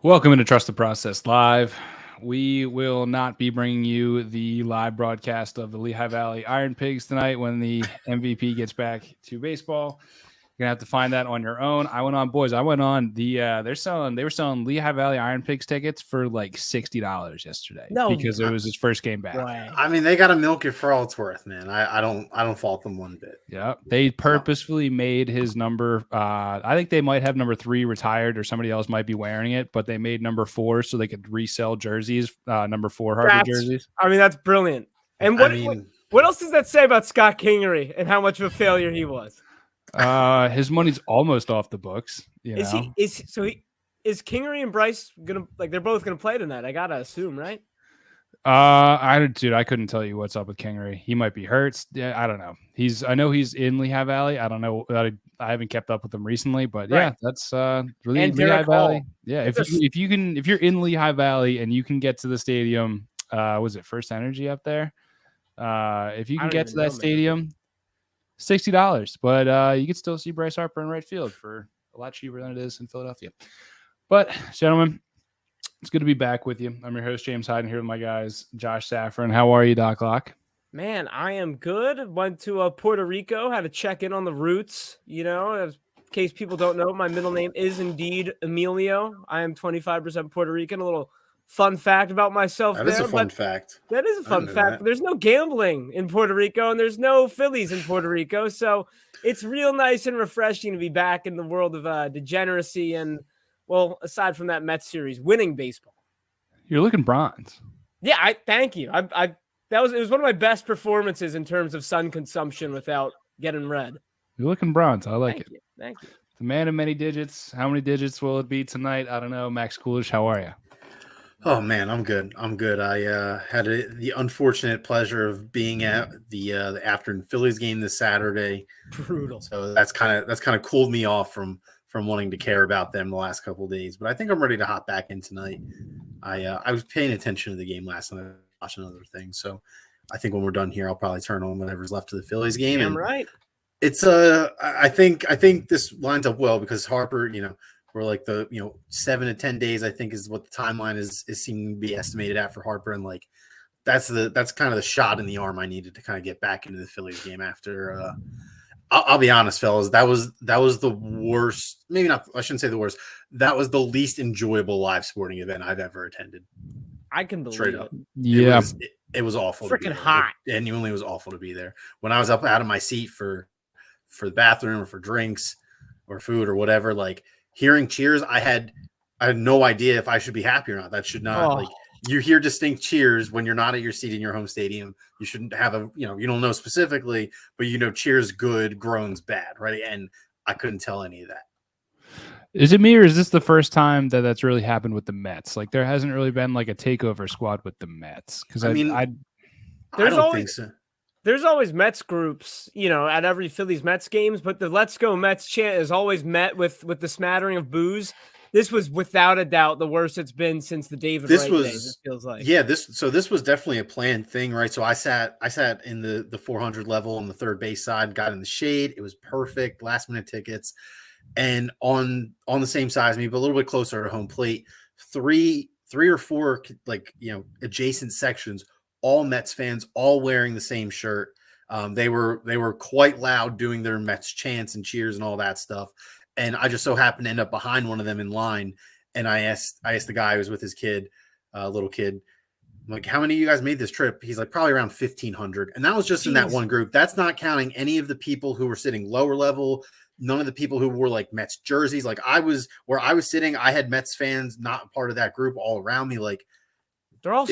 Welcome into Trust the Process Live. We will not be bringing you the live broadcast of the Lehigh Valley Iron Pigs tonight when the MVP gets back to baseball. You're gonna have to find that on your own. I went on, boys. I went on the. They were selling Lehigh Valley Iron Pigs tickets for like $60 yesterday No because it was his first game back. way. I mean, they got to milk it for all it's worth, man. I don't fault them one bit. Yeah, they purposefully made his number. I think they might have number 3 retired, or somebody else might be wearing it, but they made number 4 so they could resell jerseys, number 4 Harvard jerseys. I mean, that's brilliant. And what else does that say about Scott Kingery and how much of a failure he was? His money's almost off the books. Is Kingery and Bryce gonna they're both gonna play tonight? I gotta assume, right? I couldn't tell you what's up with Kingery. He might be hurt. Yeah, I don't know. I know he's in Lehigh Valley. I don't know. I haven't kept up with him recently, but right. Yeah, that's really and Lehigh Valley. Hall. Yeah, if you're in Lehigh Valley and you can get to the stadium, was it First Energy up there? If you can get to that stadium, $60, but you could still see Bryce Harper in right field for a lot cheaper than it is in Philadelphia. But gentlemen, it's good to be back with you. I'm your host, James Hyden, here with my guys, Josh Safran. How are you, Doc Locke? Man, I am good. Went to Puerto Rico, had to check in on the roots. You know, in case people don't know, my middle name is indeed Emilio. I am 25% Puerto Rican. A little fun fact about myself. That is a fun fact. That is a fun fact. There's no gambling in Puerto Rico, and there's no Phillies in Puerto Rico. So it's real nice and refreshing to be back in the world of degeneracy and, well, aside from that Mets series, winning baseball. You're looking bronze. Yeah, thank you. It was one of my best performances in terms of sun consumption without getting red. You're looking bronze. I like it. Thank you. The man of many digits. How many digits will it be tonight? I don't know. Max Coolish, how are you? Oh man, I'm good. I had the unfortunate pleasure of being at the afternoon Phillies game this Saturday. Brutal. So that's kind of cooled me off from wanting to care about them the last couple of days. But I think I'm ready to hop back in tonight. I was paying attention to the game last night, watching other things. So I think when we're done here, I'll probably turn on whatever's left of the Phillies game. Damn right. It's I think this lines up well because Harper, we're like the 7 to 10 days, I think, is what the timeline is seeming to be estimated at for Harper, and like that's kind of the shot in the arm I needed to kind of get back into the Phillies game after. I'll be honest, fellas, that was the worst. Maybe not. I shouldn't say the worst. That was the least enjoyable live sporting event I've ever attended. I can believe Straight it. up. Yeah, it was awful. Freaking hot. It genuinely was awful to be there. When I was up out of my seat for the bathroom or for drinks or food or whatever, like hearing cheers, I had no idea if I should be happy or not. That should not like you hear distinct cheers when you're not at your seat in your home stadium. You shouldn't have you don't know specifically, but cheers good, groans bad, right? And I couldn't tell any of that. Is it me or is this the first time that's really happened with the Mets? Like there hasn't really been like a takeover squad with the Mets because I don't think so. There's always Mets groups, at every Phillies Mets games, but the "Let's Go Mets" chant is always met with the smattering of boos. This was without a doubt the worst it's been since the David Wright days, it feels like. Yeah, this was definitely a planned thing, right? So I sat in the 400 level on the third base side, got in the shade. It was perfect, last minute tickets. And on the same side as me, but a little bit closer to home plate, three or four adjacent sections, all Mets fans, all wearing the same shirt. They were quite loud doing their Mets chants and cheers and all that stuff. And I just so happened to end up behind one of them in line. And I asked the guy who was with his kid, little kid, I'm like, how many of you guys made this trip? He's like, probably around 1,500. And that was just in that one group. That's not counting any of the people who were sitting lower level. None of the people who wore like Mets jerseys. Like where I was sitting, I had Mets fans not part of that group all around me. Like they're all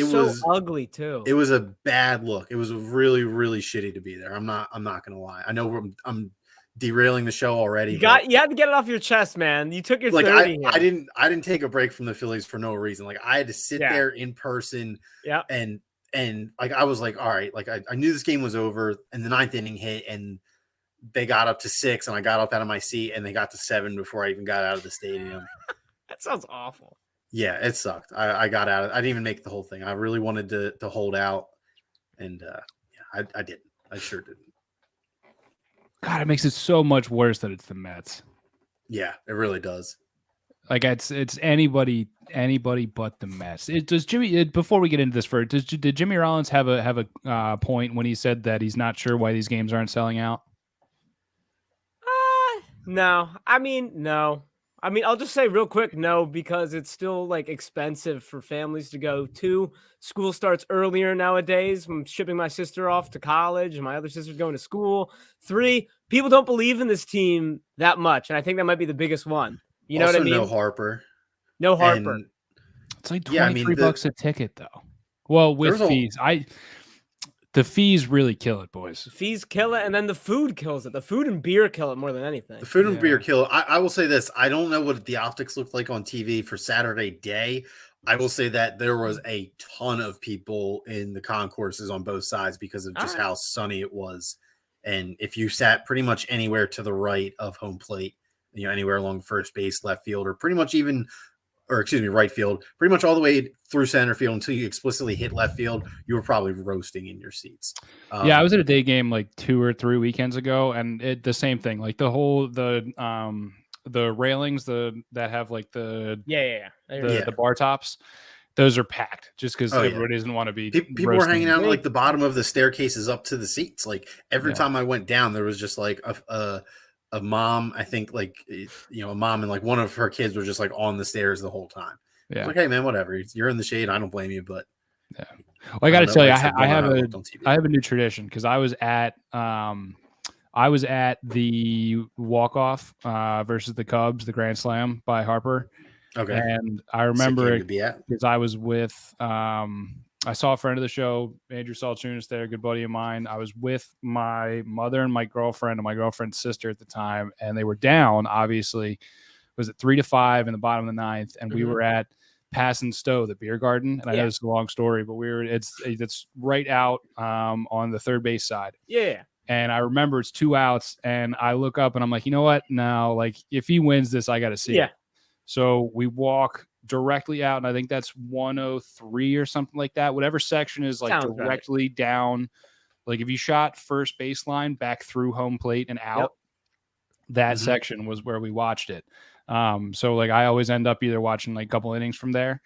ugly too. It was a bad look. It was really, really shitty to be there. I'm not gonna lie. I know I'm derailing the show already. You had to get it off your chest, man. You took your 30 I didn't take a break from the Phillies for no reason. Like I had to sit there in person. Yeah. And like I was like, all right, like I knew this game was over, and the ninth inning hit, and they got up to 6, and I got up out of my seat, and they got to 7 before I even got out of the stadium. That sounds awful. Yeah, it sucked. I got out. I didn't even make the whole thing. I really wanted to hold out, and I didn't. I sure didn't. God, it makes it so much worse that it's the Mets. Yeah, it really does. Like it's anybody but the Mets. Does Jimmy? Before we get into this, did Jimmy Rollins have a point when he said that he's not sure why these games aren't selling out? No. I mean, no. I mean, I'll just say real quick, no, because it's still like expensive for families to go to. School starts earlier nowadays. I'm shipping my sister off to college, and my other sister's going to school. 3, people don't believe in this team that much, and I think that might be the biggest one. You know also, what I mean? No Harper. No Harper. And, it's like $23 a ticket, though. Well, with fees, the fees really kill it, boys. The fees kill it, and then the food kills it. The food and beer kill it more than anything. The food and beer kill it. I will say this. I don't know what the optics look like on TV for Saturday day. I will say that there was a ton of people in the concourses on both sides because of just how sunny it was. And if you sat pretty much anywhere to the right of home plate, anywhere along first base, left field, or pretty much right field, pretty much all the way through center field until you explicitly hit left field, you were probably roasting in your seats. I was at a day game like 2 or 3 weekends ago, and the same thing. Like the railings that have like the bar tops, those are packed just because everybody doesn't want to be. People were hanging out like the bottom of the staircases up to the seats. Like every time I went down, there was just like a mom, I think like, a mom and like one of her kids were just like on the stairs the whole time. Yeah. Like, hey man, whatever. You're in the shade. I don't blame you, but well, I got to tell you, I have a new tradition because I was at the walk-off versus the Cubs, the Grand Slam by Harper. Okay. And I remember it because I was with, I saw a friend of the show, Andrew Saltunis there, a good buddy of mine. I was with my mother and my girlfriend and my girlfriend's sister at the time, and they were down, obviously. Was it 3-5 in the bottom of the 9th? And we were at Pass and Stowe, the beer garden. And I know it's a long story, but it's right out on the third base side. Yeah. And I remember it's 2 outs, and I look up and I'm like, you know what? Now, like, if he wins this, I got to see it. So we walk directly out, and I think that's 103 or something like that. Whatever section is like directly down. Like if you shot first baseline back through home plate and out, that section was where we watched it. So like I always end up either watching like a couple innings from there.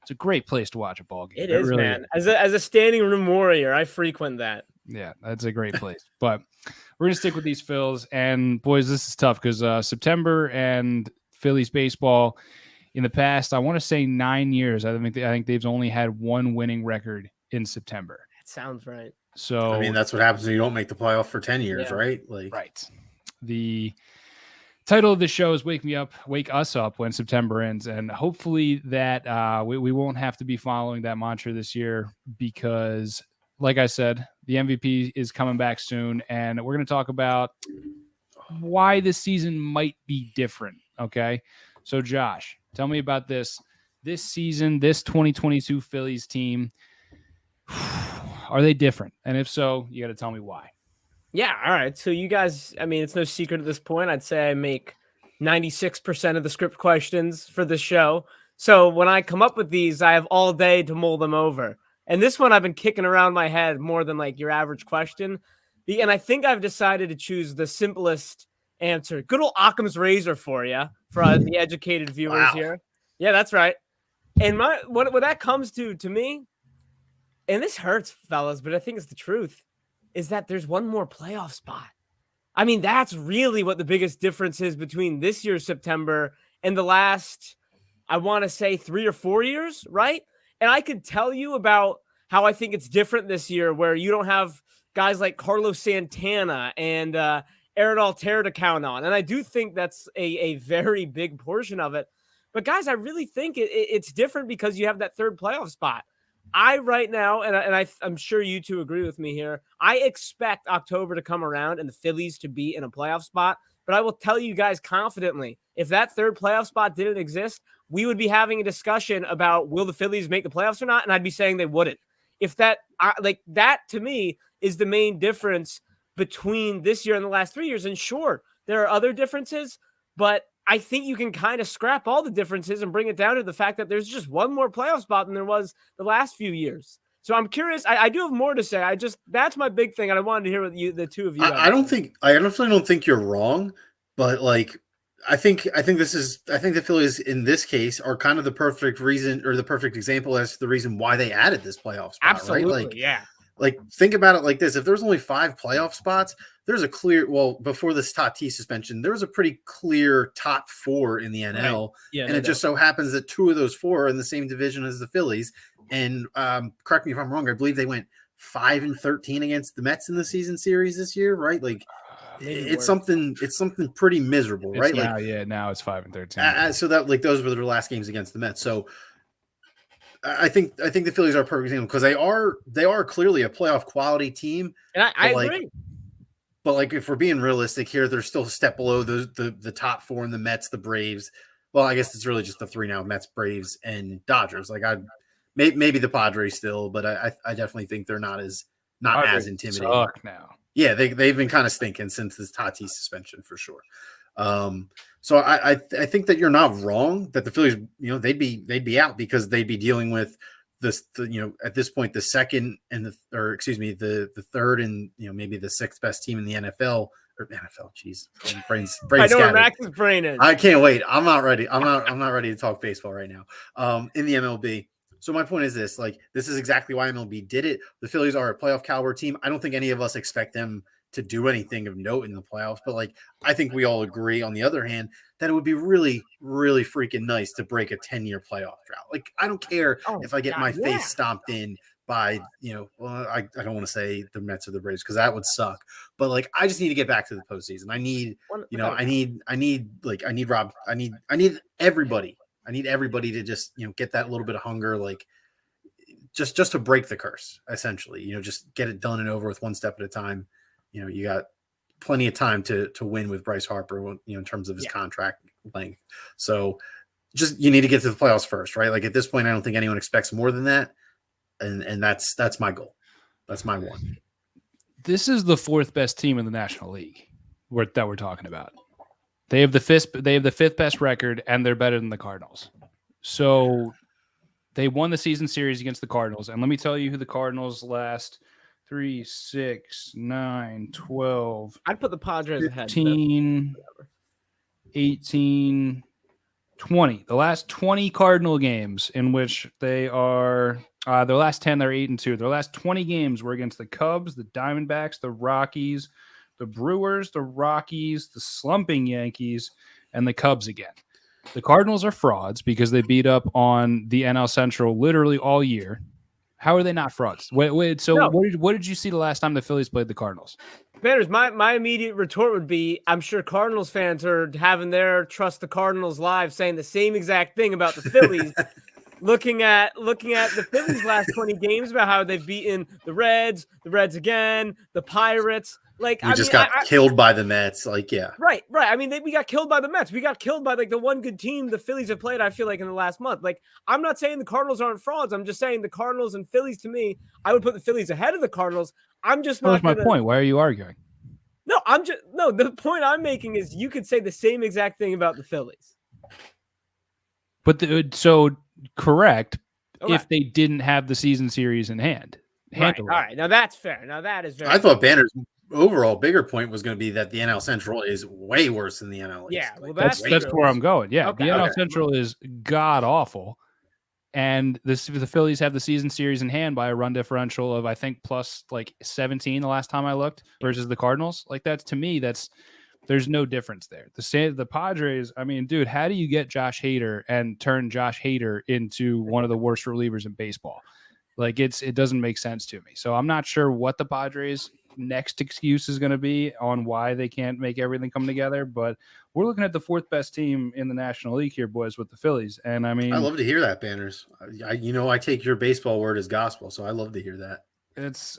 It's a great place to watch a ball game. It is, really, man. As a standing room warrior, I frequent that. Yeah, that's a great place. But we're gonna stick with these Phils, and boys, this is tough because September and Phillies baseball in the past, I want to say 9 years. I think they've only had one winning record in September. That sounds right. So I mean, that's what happens when you don't make the playoff for 10 years, right? Like, right. The title of the show is Wake Us Up when September ends. And hopefully that we won't have to be following that mantra this year because, like I said, the MVP is coming back soon. And we're going to talk about why this season might be different. Okay. So Josh, tell me about this season, this 2022 Phillies team. Are they different? And if so, you got to tell me why. Yeah. All right. So you guys, I mean, it's no secret at this point. I'd say I make 96% of the script questions for the show. So when I come up with these, I have all day to mull them over. And this one I've been kicking around my head more than like your average question. And I think I've decided to choose the simplest answer. Good old Occam's razor for you, for the educated viewers here. Yeah, that's right. And what that comes to me, and this hurts, fellas, but I think it's the truth, is that there's one more playoff spot. I mean, that's really what the biggest difference is between this year's September and the last, I want to say 3 or 4 years, right? And I could tell you about how I think it's different this year, where you don't have guys like Carlos Santana and Aaron Altair to count on. And I do think that's a very big portion of it. But guys, I really think it's different because you have that third playoff spot. I right now, and I'm sure you two agree with me here, I expect October to come around and the Phillies to be in a playoff spot. But I will tell you guys confidently, if that third playoff spot didn't exist, we would be having a discussion about will the Phillies make the playoffs or not, and I'd be saying they wouldn't. If that to me is the main difference between this year and the last 3 years. And sure, there are other differences, but I think you can kind of scrap all the differences and bring it down to the fact that there's just one more playoff spot than there was the last few years. So I'm curious. I do have more to say. That's my big thing, and I wanted to hear what the two of you. I definitely don't think you're wrong, but like I think the Phillies in this case are kind of the perfect reason or the perfect example as to the reason why they added this playoff spot, Absolutely, right? yeah. Like think about it like this: if there's only 5 playoff spots, there's a clear before this Tatis suspension, there was a pretty clear top 4 in the NL, right. Yeah, and it just so happens that 2 of those 4 are in the same division as the Phillies. And correct me if I'm wrong, I believe they went 5-13 against the Mets in the season series this year, right? Like it's something pretty miserable, right? Now, like now it's 5-13. So that like those were their last games against the Mets. So I think the Phillies are a perfect example because they are clearly a playoff quality team. And I agree. But like if we're being realistic here, they're still a step below the top 4 in the Mets, the Braves. Well, I guess it's really just the 3 now: Mets, Braves, and Dodgers. Like maybe the Padres still, but I definitely think they're not as intimidating. Suck now. Yeah, they've been kind of stinking since this Tatis suspension for sure. So I think that you're not wrong that the Phillies, they'd be out because they'd be dealing with this, at this point, the second and the third and maybe the 6th best team in the NFL or NFL. Jeez, brains I know where Max's brain is. I can't wait. I'm not ready. I'm not ready to talk baseball right now. In the MLB. So my point is this: like this is exactly why MLB did it. The Phillies are a playoff caliber team. I don't think any of us expect them to do anything of note in the playoffs, but like I think we all agree on the other hand that it would be really, really freaking nice to break a 10-year playoff drought. Like I don't care if I get my face stomped in by, I don't want to say the Mets or the Braves because that would suck, but like I just need to get back to the postseason. I need everybody. I need everybody to just, get that little bit of hunger, like just to break the curse, essentially, just get it done and over with one step at a time. You got plenty of time to win with Bryce Harper, in terms of his contract length. So just, you need to get to the playoffs first, right? Like at this point, I don't think anyone expects more than that. And that's my goal. That's my one. This is the 4th best team in the National League that we're talking about. They have the 5th best record, and they're better than the Cardinals. So they won the season series against the Cardinals. And let me tell you who the Cardinals last 3, 6, 9, 12. I'd put the Padres 15, 18, 20. The last 20 Cardinal games in which they are their last 10, they're 8-2. Their last 20 games were against the Cubs, the Diamondbacks, the Rockies, the Brewers, the Rockies, the slumping Yankees, and the Cubs again. The Cardinals are frauds because they beat up on the NL Central literally all year. How are they not frauds? What did you see the last time the Phillies played the Cardinals? Banners, my immediate retort would be, I'm sure Cardinals fans are having their Trust the Cardinals live saying the same exact thing about the Phillies. looking at the Phillies' last 20 games about how they've beaten the Reds again, the Pirates. Like we just got killed by the Mets. Like, yeah. Right. I mean, we got killed by the Mets. We got killed by like the one good team the Phillies have played, I feel like, in the last month. Like, I'm not saying the Cardinals aren't frauds. I'm just saying the Cardinals and Phillies, to me, I would put the Phillies ahead of the Cardinals. I'm just not. That's my point. Why are you arguing? No, the point I'm making is you could say the same exact thing about the Phillies. But correct. Okay. If they didn't have the season series in hand. Right. All right. Now that's fair. Now that is very. I thought Banner's overall bigger point was going to be that the NL Central is way worse than the NL East. Yeah, well, that's where I'm going. Yeah, okay, the NL Central is god awful, and the Phillies have the season series in hand by a run differential of I think plus like 17 the last time I looked versus the Cardinals. Like that's, to me, there's no difference there. The Padres, I mean, dude, how do you get Josh Hader and turn Josh Hader into one of the worst relievers in baseball? Like it doesn't make sense to me. So I'm not sure what the Padres' next excuse is going to be on why they can't make everything come together, but we're looking at the 4th best team in the National League here, boys, with the Phillies. And I mean, I love to hear that, Banners. I take your baseball word as gospel, so I love to hear that. It's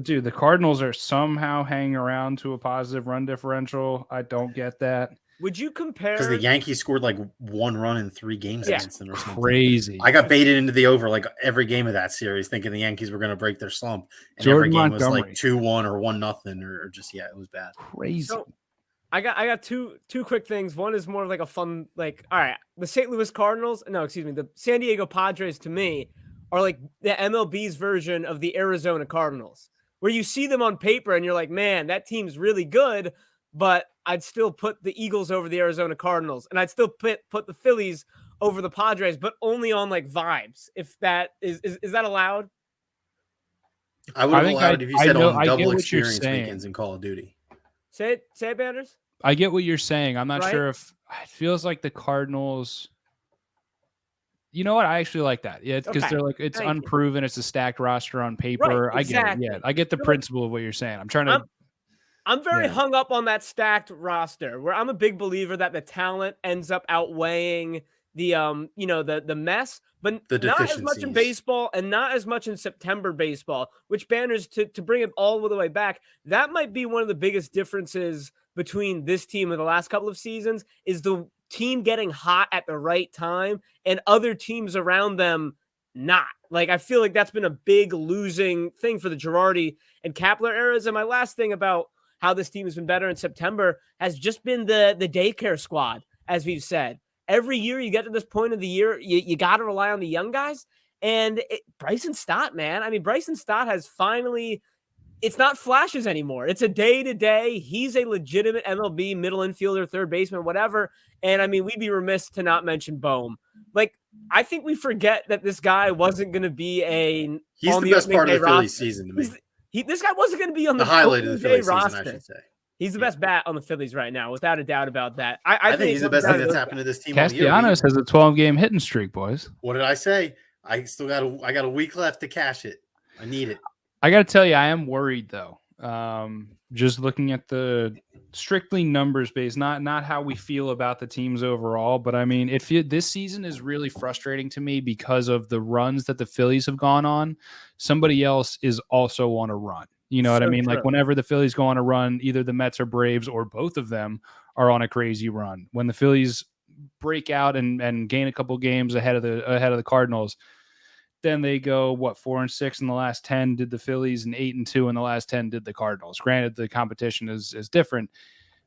dude, the Cardinals are somehow hanging around to a positive run differential. I don't get that. Would you compare? Because the Yankees scored like 1 run in 3 games against them or something. Crazy. I got baited into the over like every game of that series, thinking the Yankees were going to break their slump. And Jordan every game Montgomery. was like 2-1 or 1-0 or just, it was bad. Crazy. So, I got two quick things. One is more of like a fun, like, all right, the the San Diego Padres, to me, are like the MLB's version of the Arizona Cardinals, where you see them on paper and you're like, man, that team's really good. but I'd still put the Eagles over the Arizona Cardinals, and I'd still put the Phillies over the Padres, but only on like vibes. If that is that allowed? I would have allowed it if you said on double what you're experience saying. weekends in Call of Duty. Say it, Banders. I get what you're saying. I'm not Right? sure if it feels like the Cardinals. You know what? I actually like that. Yeah, because Okay. they're like it's Thank unproven. It's a stacked roster on paper. Right, I get it. exactly. Yeah, I get the You're like- principle of what you're saying. I'm trying to. I'm very Yeah. hung up on that stacked roster, where I'm a big believer that the talent ends up outweighing the the mess, but The not as much in deficiencies. baseball and not as much in September baseball, which Banners to bring it all the way back. That might be one of the biggest differences between this team and the last couple of seasons is the team getting hot at the right time and other teams around them not. Like, I feel like that's been a big losing thing for the Girardi and Kapler eras. And my last thing about how this team has been better in September has just been the daycare squad, as we've said. Every year you get to this point of the year, you got to rely on the young guys. And Bryson Stott, man. I mean, Bryson Stott has finally, it's not flashes anymore. It's a day-to-day. He's a legitimate MLB middle infielder, third baseman, whatever. And, I mean, we'd be remiss to not mention Bohm. Like, I think we forget that this guy wasn't going to be He's the best part of the Phillies season to me. This guy wasn't going to be on the highlight of the Phillies roster. season, I should say. He's the best bat on the Phillies right now, without a doubt about that. I think he's the best thing that's happened to this team. Castellanos has a 12-game hitting streak, boys. What did I say? I got a week left to cash it. I need it. I got to tell you, I am worried though. Just looking at the strictly numbers based, not how we feel about the teams overall, but I mean, this season is really frustrating to me because of the runs that the Phillies have gone on. Somebody else is also on a run. You know what I mean? True. Like whenever the Phillies go on a run, either the Mets or Braves or both of them are on a crazy run. When the Phillies break out and gain a couple games ahead of the Cardinals, then they go 4-6 in the last 10 did the Phillies, and 8-2 in the last 10 did the Cardinals. Granted, the competition is different.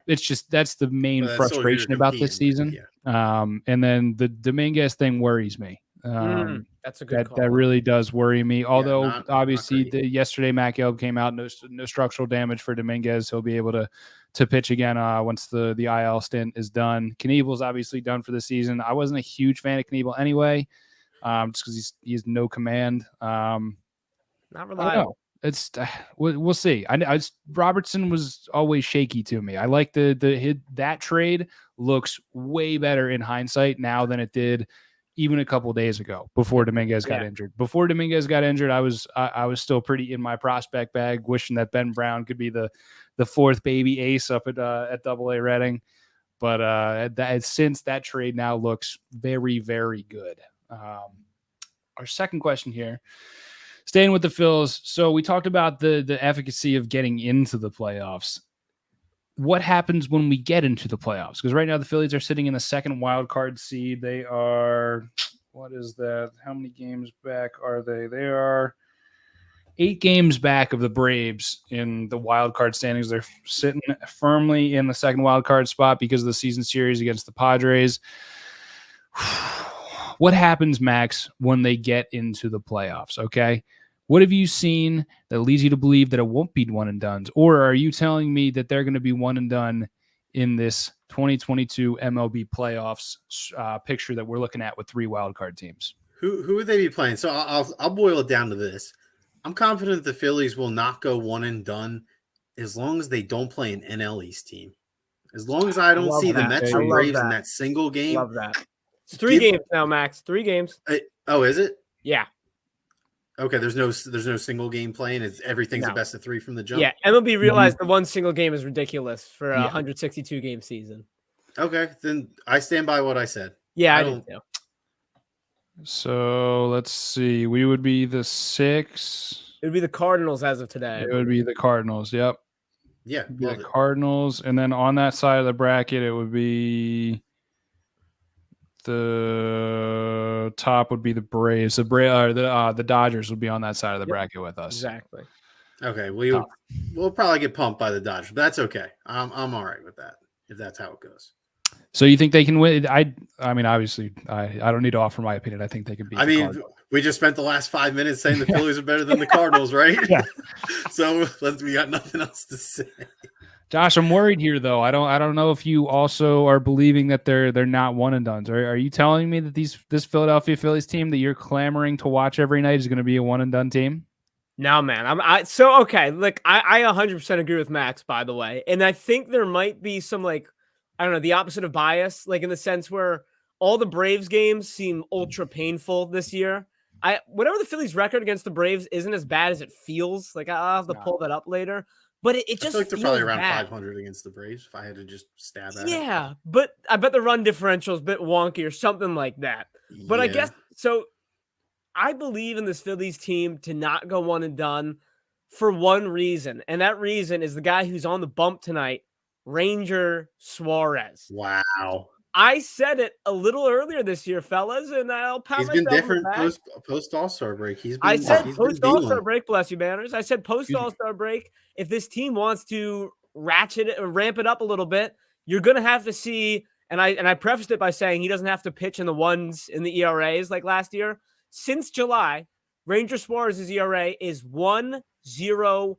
It's just that's the main frustration about this season. Yeah. And then the Dominguez thing worries me. That's a good call. That really does worry me. Although obviously yesterday Matt Gelb came out, no structural damage for Dominguez. He'll be able to pitch again once the IL stint is done. Knievel's obviously done for the season. I wasn't a huge fan of Knievel anyway. Just because he has no command. Not reliable. It's we'll see. Robertson was always shaky to me. I like that trade looks way better in hindsight now than it did even a couple days ago before Dominguez got injured. Before Dominguez got injured, I was still pretty in my prospect bag, wishing that Ben Brown could be the fourth baby ace up at AA Reading. But since that trade now looks very, very good. Our second question here, staying with the Phils. So we talked about the efficacy of getting into the playoffs. What happens when we get into the playoffs? Because right now the Phillies are sitting in the second wild card seed. They are, what is that? How many games back are they? They are 8 games back of the Braves in the wild card standings. They're sitting firmly in the second wild card spot because of the season series against the Padres. What happens, Max, when they get into the playoffs? Okay. What have you seen that leads you to believe that it won't be one and done? Or are you telling me that they're going to be one and done in this 2022 MLB playoffs picture that we're looking at with 3 wildcard teams? Who would they be playing? So I'll boil it down to this. I'm confident the Phillies will not go one and done as long as they don't play an NL East team. As long as I don't see the Mets or Braves in that single game. Love that. It's 3 games now, Max. 3 games. Is it? Yeah. Okay, there's no single game playing. Everything's a best of 3 from the jump. Yeah, MLB realized the one single game is ridiculous for a 162 game season. Okay, then I stand by what I said. Yeah, I do too. So let's see. We would be the 6. It would be the Cardinals as of today. It would be the Cardinals. Yep. Yeah, the Cardinals, and then on that side of the bracket, it would be. The top would be the Braves. The Dodgers would be on that side of the bracket with us. Exactly. Okay, we'll probably get pumped by the Dodgers, but that's okay. I'm all right with that if that's how it goes. So you think they can win? I mean, obviously, I don't need to offer my opinion. I think they can beat. We just spent the last 5 minutes saying the Phillies are better than the Cardinals, right? Yeah. So we got nothing else to say. Josh, I'm worried here though. I don't know if you also are believing that they're not one and dones. Are you telling me that this Philadelphia Phillies team that you're clamoring to watch every night is going to be a one and done team? No, man. Okay. Look, I 100% agree with Max, by the way, and I think there might be some I don't know, the opposite of bias, in the sense where all the Braves games seem ultra painful this year. Whatever the Phillies' record against the Braves isn't as bad as it feels. I'll have to pull that up later. But it just I feel like they're probably around bad. 500 against the Braves if I had to just stab at it. Yeah, but I bet the run differential is a bit wonky or something like that. But I guess so. I believe in this Phillies team to not go one and done for one reason, and that reason is the guy who's on the bump tonight, Ranger Suarez. Wow. I said it a little earlier this year, fellas, and I'll pat myself He's been different on the back. post All-Star break. I said post All-Star break, bless you, Banners. I said post All-Star break, if this team wants to ramp it up a little bit, you're going to have to see, and I prefaced it by saying he doesn't have to pitch in the ones in the ERAs like last year. Since July, Ranger Suarez's ERA is 1.01,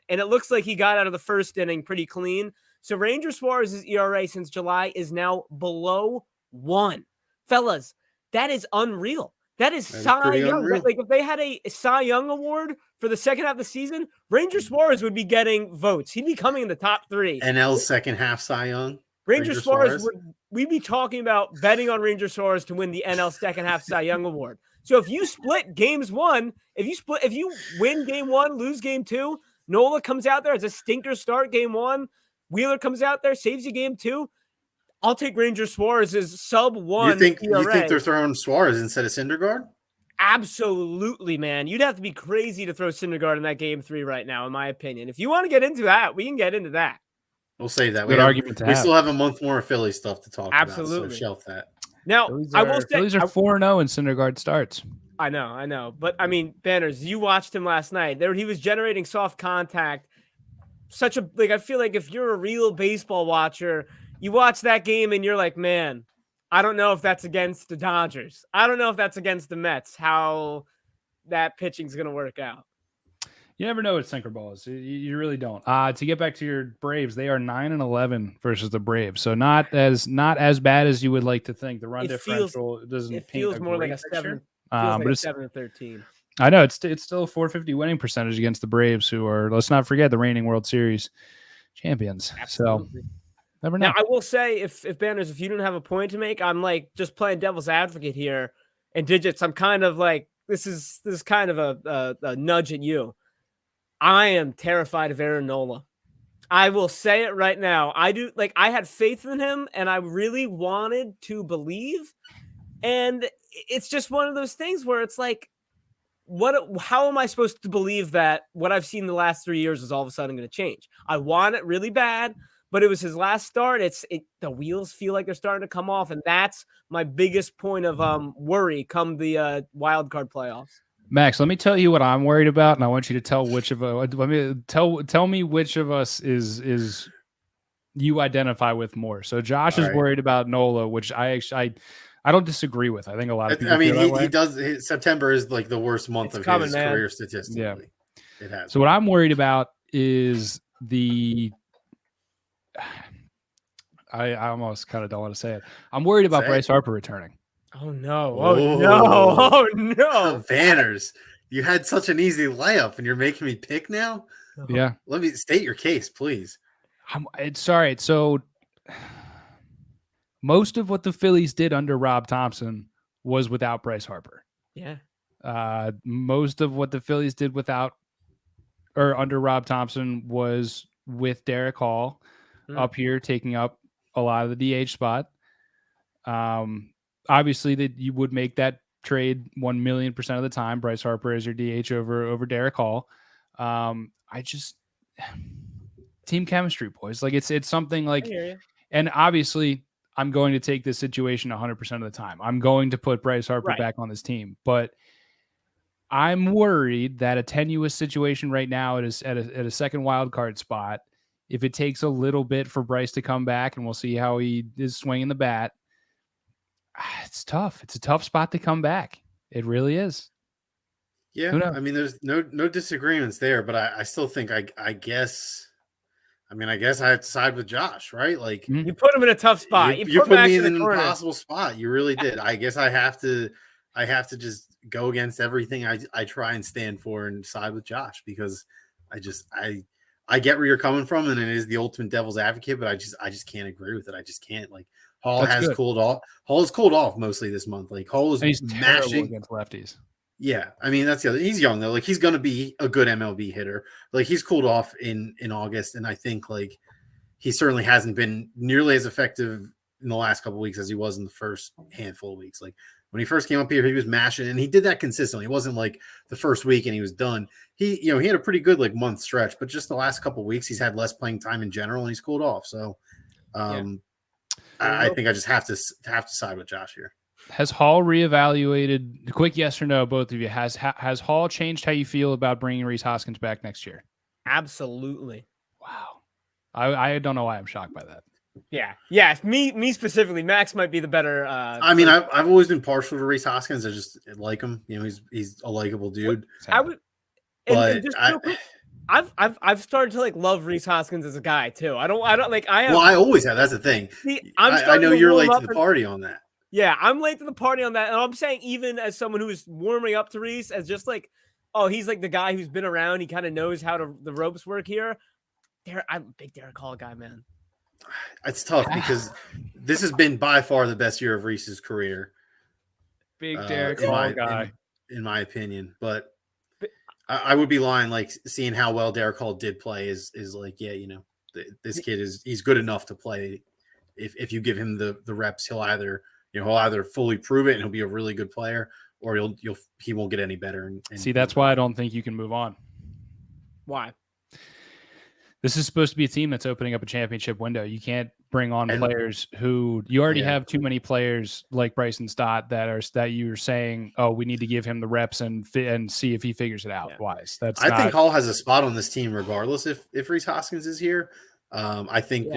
and it looks like he got out of the first inning pretty clean. So Ranger Suarez's ERA since July is now below 1. Fellas, that is unreal. That is Cy Young. If they had a Cy Young award for the second half of the season, Ranger Suarez would be getting votes. He'd be coming in the top 3. NL's second half Cy Young. Ranger Suarez we'd be talking about betting on Ranger Suarez to win the NL second half Cy Young award. So if you split games 1, if you win game 1, lose game 2, Nola comes out there as a stinker start game 1, Wheeler comes out there, saves you game 2. I'll take Ranger Suarez's sub 1. You think they're throwing Suarez instead of Syndergaard? Absolutely, man. You'd have to be crazy to throw Syndergaard in that game 3 right now, in my opinion. If you want to get into that, we can get into that. We'll save that. We still have a month more of Philly stuff to talk about, so shelf that. Now, I will say Phillies are 4-0 in Syndergaard starts. I know. But, I mean, Banners, you watched him last night. He was generating soft contact. I feel like if you're a real baseball watcher, you watch that game and you're like, man, I don't know if that's against the Dodgers. I don't know if that's against the Mets, how that pitching's going to work out. You never know what sinker ball is. You really don't. To get back to your Braves, they are 9-11 versus the Braves, so not as bad as you would like to think. The run differential doesn't. It feels more like a 7. But it's 7-13. I know it's still a 450 winning percentage against the Braves, who are, let's not forget, the reigning World Series champions. Absolutely. So never know. Now I will say, if Banners, if you didn't have a point to make, I'm just playing devil's advocate here, and Digits, I'm kind of this is kind of a nudge at you. I am terrified of Aaron Nola. I will say it right now. I had faith in him, and I really wanted to believe. And it's just one of those things where it's how am I supposed to believe that what I've seen the last 3 years is all of a sudden going to change? I want it really bad, but it was his last start. The wheels feel like they're starting to come off, and that's my biggest point of worry come the wild card playoffs. Max, let me tell you what I'm worried about, and I want you to tell which of tell me which of us is you identify with more. So Josh is worried about Nola, which I don't disagree with. I think a lot of people. He does. September is the worst month of his career statistically. Yeah. It has. So what I'm worried about is I almost kind of don't want to say it. I'm worried about Bryce Harper returning. Oh no! Oh no! Banners, you had such an easy layup, and you're making me pick now. Yeah. Let me state your case, please. Sorry. So most of what the Phillies did under Rob Thompson was without Bryce Harper. Yeah. Most of what the Phillies did under Rob Thompson was with Derek Hall up here taking up a lot of the DH spot. Obviously that you would make that trade 1,000,000% of the time. Bryce Harper as your DH over Derek Hall. Team chemistry, boys. It's something and obviously I'm going to take this situation 100% of the time. I'm going to put Bryce Harper back on this team, but I'm worried that a tenuous situation right now at a second wild card spot, if it takes a little bit for Bryce to come back, and we'll see how he is swinging the bat, it's tough. It's a tough spot to come back. It really is. Yeah, I mean, there's no disagreements there, but I still think I guess I mean, I guess I have to side with Josh, right? Like you put him in a tough spot. You put me in an corner. impossible spot. You really did. I guess I have to just go against everything I try and stand for and side with Josh because I get where you're coming from, and it is the ultimate devil's advocate, but I just can't agree with it. I just can't. Like Hall has cooled off. Hall has cooled off mostly this month. Like Hall is mashing against lefties. Yeah, I mean that's the other. He's young though. Like he's going to be a good MLB hitter. Like he's cooled off in August, and I think like he certainly hasn't been nearly as effective in the last couple of weeks as he was in the first handful of weeks. Like when he first came up here, he was mashing, and he did that consistently. It wasn't like the first week and he was done. He had a pretty good like month stretch, but just the last couple of weeks, he's had less playing time in general, and he's cooled off. So, I think I just have to side with Josh here. Has Hall reevaluated? Quick yes or no, both of you. Has Hall changed how you feel about bringing Rhys Hoskins back next year? Absolutely. Wow. I don't know why I'm shocked by that. Yeah. Me specifically. Max might be the better. I mean, I've always been partial to Rhys Hoskins. I just like him. He's a likable dude. I've started to like love Rhys Hoskins as a guy too. I always have. That's the thing. I know you're late to the party on that. Yeah, I'm late to the party on that. And I'm saying even as someone who is warming up to Rhys as just like, oh, he's like the guy who's been around. He kind of knows how the ropes work here. I'm a big Derek Hall guy, man. It's tough because this has been by far the best year of Rhys's career. Big Derek Hall guy. In my opinion. But I would be lying, like seeing how well Derek Hall did play is like, this kid he's good enough to play. If you give him the reps, he'll either fully prove it and he'll be a really good player, or he won't get any better. See, that's why I don't think you can move on. Why? This is supposed to be a team that's opening up a championship window. You can't bring on players who you already have too many players like Bryson Stott that you're saying, oh, we need to give him the reps and see if he figures it out. Wise. I think Hall has a spot on this team regardless if Rhys Hoskins is here. I think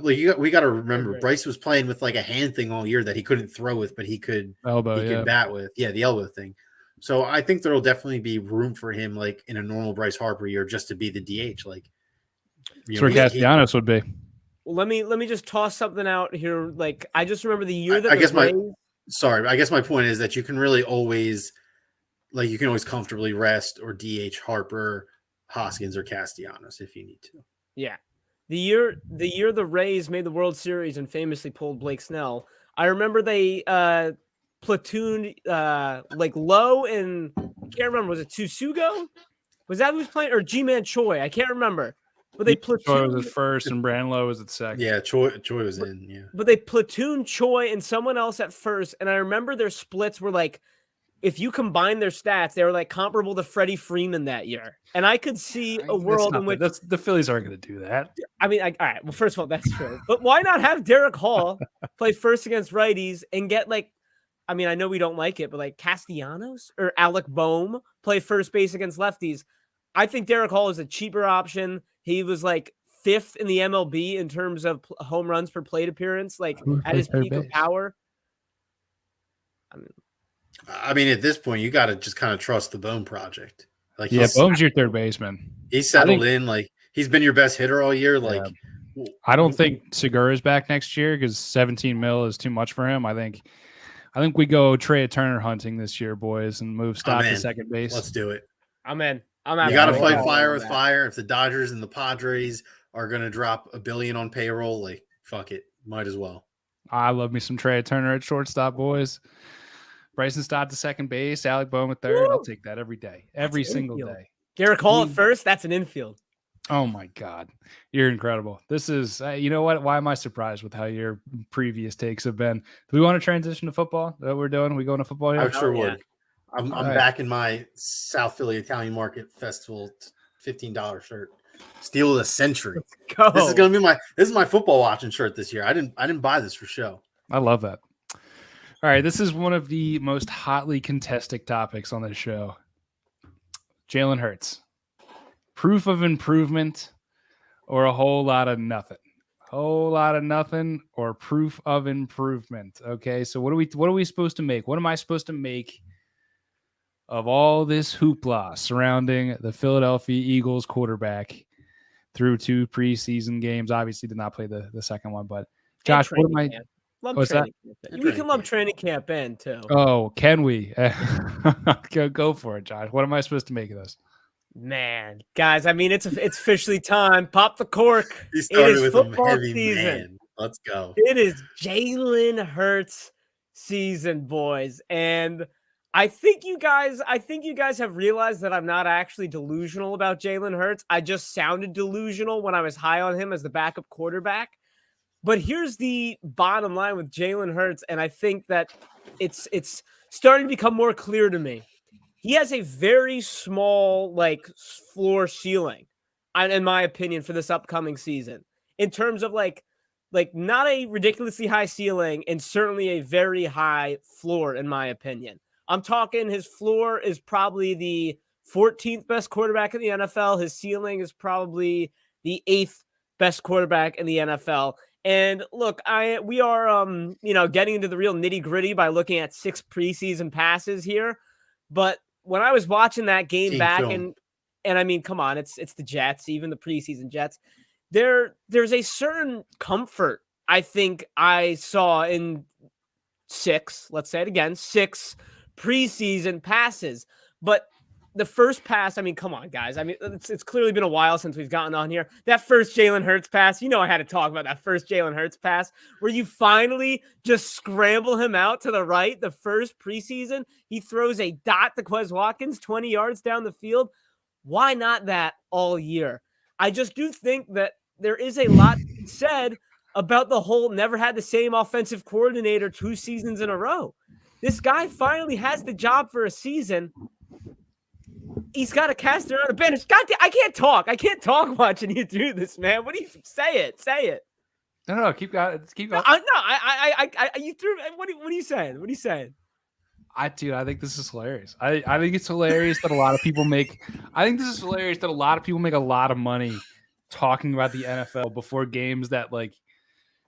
we got to remember Bryce was playing with like a hand thing all year that he couldn't throw with, but he could bat with. Yeah, the elbow thing. So I think there will definitely be room for him, like in a normal Bryce Harper year, just to be the DH. Like that's where Castellanos would be. Well, let me just toss something out here. Like I just remember the year that I guess my point is that you can really always comfortably rest or DH Harper, Hoskins, or Castellanos if you need to. Yeah. The year the Rays made the World Series and famously pulled Blake Snell, I remember they platooned like Lowe and I can't remember, was it Tsusugo? Was that who was playing, or G-Man Choi? I can't remember. But they platooned. Choi was at first and Brandon Lowe was at second. Yeah, Choi was in. Yeah, but they platooned Choi and someone else at first, and I remember their splits were like, if you combine their stats, they were like comparable to Freddie Freeman that year. And I could see a world in which the Phillies aren't going to do that. I mean, all right. Well, first of all, that's true. But why not have Derek Hall play first against righties and get like, I mean, I know we don't like it, but like Castellanos or Alec Boehm play first base against lefties. I think Derek Hall is a cheaper option. He was like 5th in the MLB in terms of home runs per plate appearance, like at his peak of power. I mean, at this point, you got to just kind of trust the Boehm project. Like, Boehm's your third baseman. He's settled in. Like, he's been your best hitter all year. Like, I don't think Segura's back next year because $17 million is too much for him. I think we go Trey Turner hunting this year, boys, and move Stott to second base. Let's do it. I'm in. You got to fight fire with fire. If the Dodgers and the Padres are going to drop $1 billion on payroll, like, fuck it, might as well. I love me some Trey Turner at shortstop, boys. Bryson Stott to second base, Alec Boehm at third. I'll take that every day, every single day. Garrett Cole at first. That's an infield. Oh my God, you're incredible. This is, you know what? Why am I surprised with how your previous takes have been? Do we want to transition to football? Is that what we're doing? We going to football here? I sure would. I'm back in my South Philly Italian Market Festival $15 shirt. Steal of the century. Let's go. This is gonna be my football watching shirt this year. I didn't buy this for show. I love that. All right, this is one of the most hotly contested topics on this show. Jalen Hurts. Proof of improvement or a whole lot of nothing? Whole lot of nothing or proof of improvement. Okay, so what are we supposed to make? What am I supposed to make of all this hoopla surrounding the Philadelphia Eagles quarterback through 2 preseason games. Obviously, did not play the second one, but Josh, what am I? Love training camp. We can lump training camp in too. Oh, can we? Go for it, Josh. What am I supposed to make of this? Man, guys, I mean, it's officially time. Pop the cork. He started with football a heavy season. man. Let's go. It is Jalen Hurts season, boys. And I think you guys have realized that I'm not actually delusional about Jalen Hurts. I just sounded delusional when I was high on him as the backup quarterback. But here's the bottom line with Jalen Hurts, and I think that it's starting to become more clear to me. He has a very small, floor ceiling, in my opinion, for this upcoming season. In terms of, not a ridiculously high ceiling and certainly a very high floor, in my opinion. I'm talking his floor is probably the 14th best quarterback in the NFL. His ceiling is probably the 8th best quarterback in the NFL. And look, we are, getting into the real nitty gritty by looking at 6 preseason passes here. But when I was watching that game and I mean, come on, it's the Jets, even the preseason Jets. There's a certain comfort I think I saw in 6 preseason passes. But the first pass, I mean, come on, guys. I mean, it's clearly been a while since we've gotten on here. That first Jalen Hurts pass, I had to talk about that first Jalen Hurts pass where you finally just scramble him out to the right. The first preseason, he throws a dot to Quez Watkins 20 yards down the field. Why not that all year? I just do think that there is a lot said about the whole never had the same offensive coordinator 2 seasons in a row. This guy finally has the job for a season. He's got to cast around a bench. God damn, I can't talk. I can't talk watching you do this, man. What do you say? It. Say it. No. Keep going. Keep going. You threw. What are you saying? What are you saying? I think this is hilarious. I think it's hilarious that a lot of people make. I think this is hilarious that a lot of people make a lot of money talking about the NFL before games that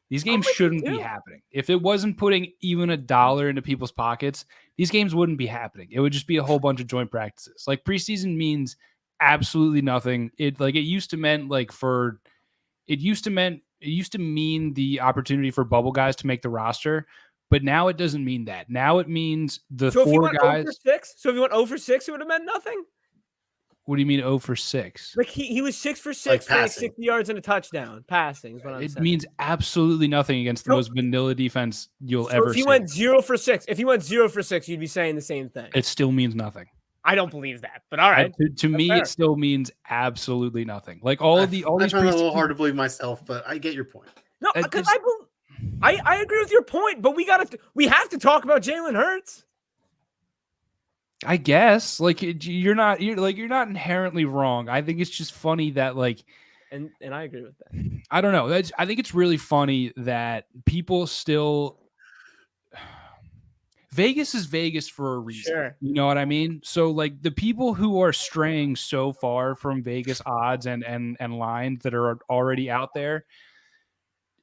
these games shouldn't be happening. If it wasn't putting even $1 into people's pockets, these games wouldn't be happening. It would just be a whole bunch of joint practices. Preseason means absolutely nothing. It used to mean the opportunity for bubble guys to make the roster, but now it doesn't mean that. Now it means the 4 guys. So if you went 0 for 6, it would have meant nothing. What do you mean 0 for 6? He was 6 for 6 for 60 yards and a touchdown. Passing is what I'm saying. It means absolutely nothing against the most vanilla defense you'll ever see. If he went 0 for 6, you'd be saying the same thing. It still means nothing. I don't believe that, but all right. To me, it still means absolutely nothing. All these. I find it a little hard to believe myself, but I get your point. No, because I agree with your point, but we have to talk about Jalen Hurts. I guess you're not inherently wrong. I think it's just funny that and I agree with that. I don't know. I think it's really funny that people still Vegas is Vegas for a reason. Sure. You know what I mean? So the people who are straying so far from Vegas odds and lines that are already out there,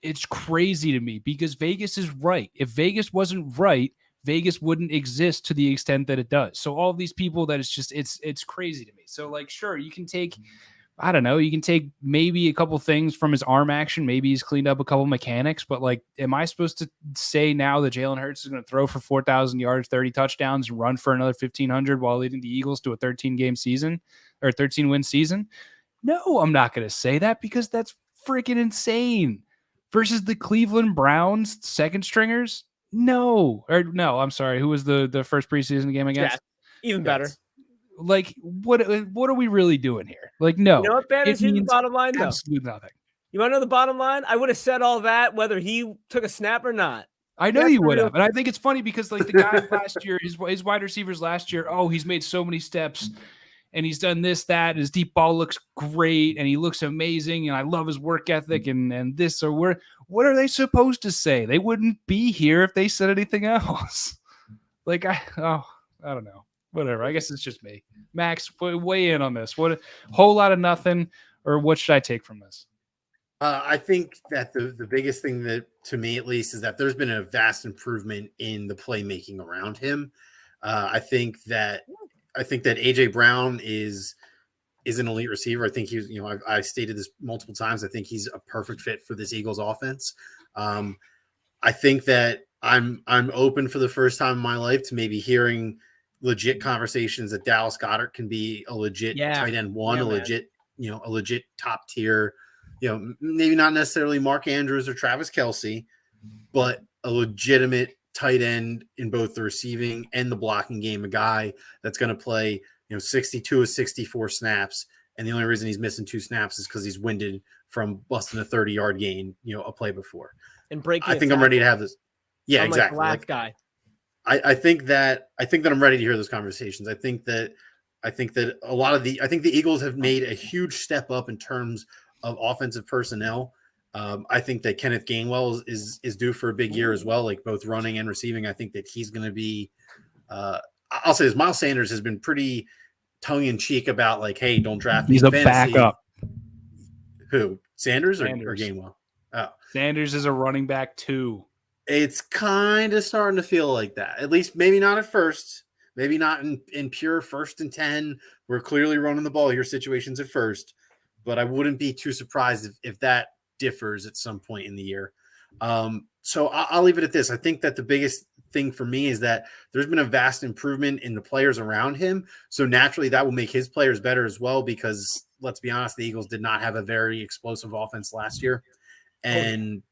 it's crazy to me because Vegas is right. If Vegas wasn't right, Vegas wouldn't exist to the extent that it does. So all of these people that it's crazy to me. So sure, you can take, I don't know, you can take maybe a couple things from his arm action. Maybe he's cleaned up a couple mechanics, but am I supposed to say now that Jalen Hurts is going to throw for 4,000 yards, 30 touchdowns, and run for another 1,500 while leading the Eagles to a 13-game season or 13-win season? No, I'm not going to say that because that's freaking insane. Versus the Cleveland Browns second stringers? No, I'm sorry. Who was the first preseason game against? Yeah, even better. What are we really doing here? No. You know what, Ben? Here's the bottom line, though. Absolutely nothing. You want to know the bottom line? I would have said all that whether he took a snap or not. I know you would have. And I think it's funny because the guys last year, his wide receivers last year, he's made so many steps and he's done this, that. His deep ball looks great and he looks amazing. And I love his work ethic and this or what are they supposed to say? They wouldn't be here if they said anything else. I don't know. Whatever. I guess it's just me. Max, weigh in on this. What a whole lot of nothing, or what should I take from this? I think that the biggest thing that, to me at least, is that there's been a vast improvement in the playmaking around him. I think that AJ Brown is is an elite receiver. I think he's, I stated this multiple times. I think he's a perfect fit for this Eagles offense. I think that I'm open for the first time in my life to maybe hearing legit conversations that Dallas Goedert can be a legit tight end one, a legit top tier, maybe not necessarily Mark Andrews or Travis Kelce, but a legitimate tight end in both the receiving and the blocking game, a guy that's going to play, 62 of 64 snaps. And the only reason he's missing 2 snaps is because he's winded from busting a 30-yard gain, a play before. And breaking. I think I'm ready to have this. Yeah, exactly. Like the last guy. I think that I'm ready to hear those conversations. I think that I think the Eagles have made a huge step up in terms of offensive personnel. I think that Kenneth Gainwell is due for a big year as well, like both running and receiving. I think that he's going to be. I'll say this: Miles Sanders has been pretty tongue in cheek about like, hey, don't draft me. He's a backup. Who? Sanders. Or Gainwell? Oh, Sanders is a running back too. It's kind of starting to feel like that. At least maybe not at first. Maybe not in pure 1st and 10. We're clearly running the ball here situations at first. But I wouldn't be too surprised if that differs at some point in the year. So I'll leave it at this. I think that the biggest thing for me is that there's been a vast improvement in the players around him. So naturally that will make his players better as well, because let's be honest, the Eagles did not have a very explosive offense last year. And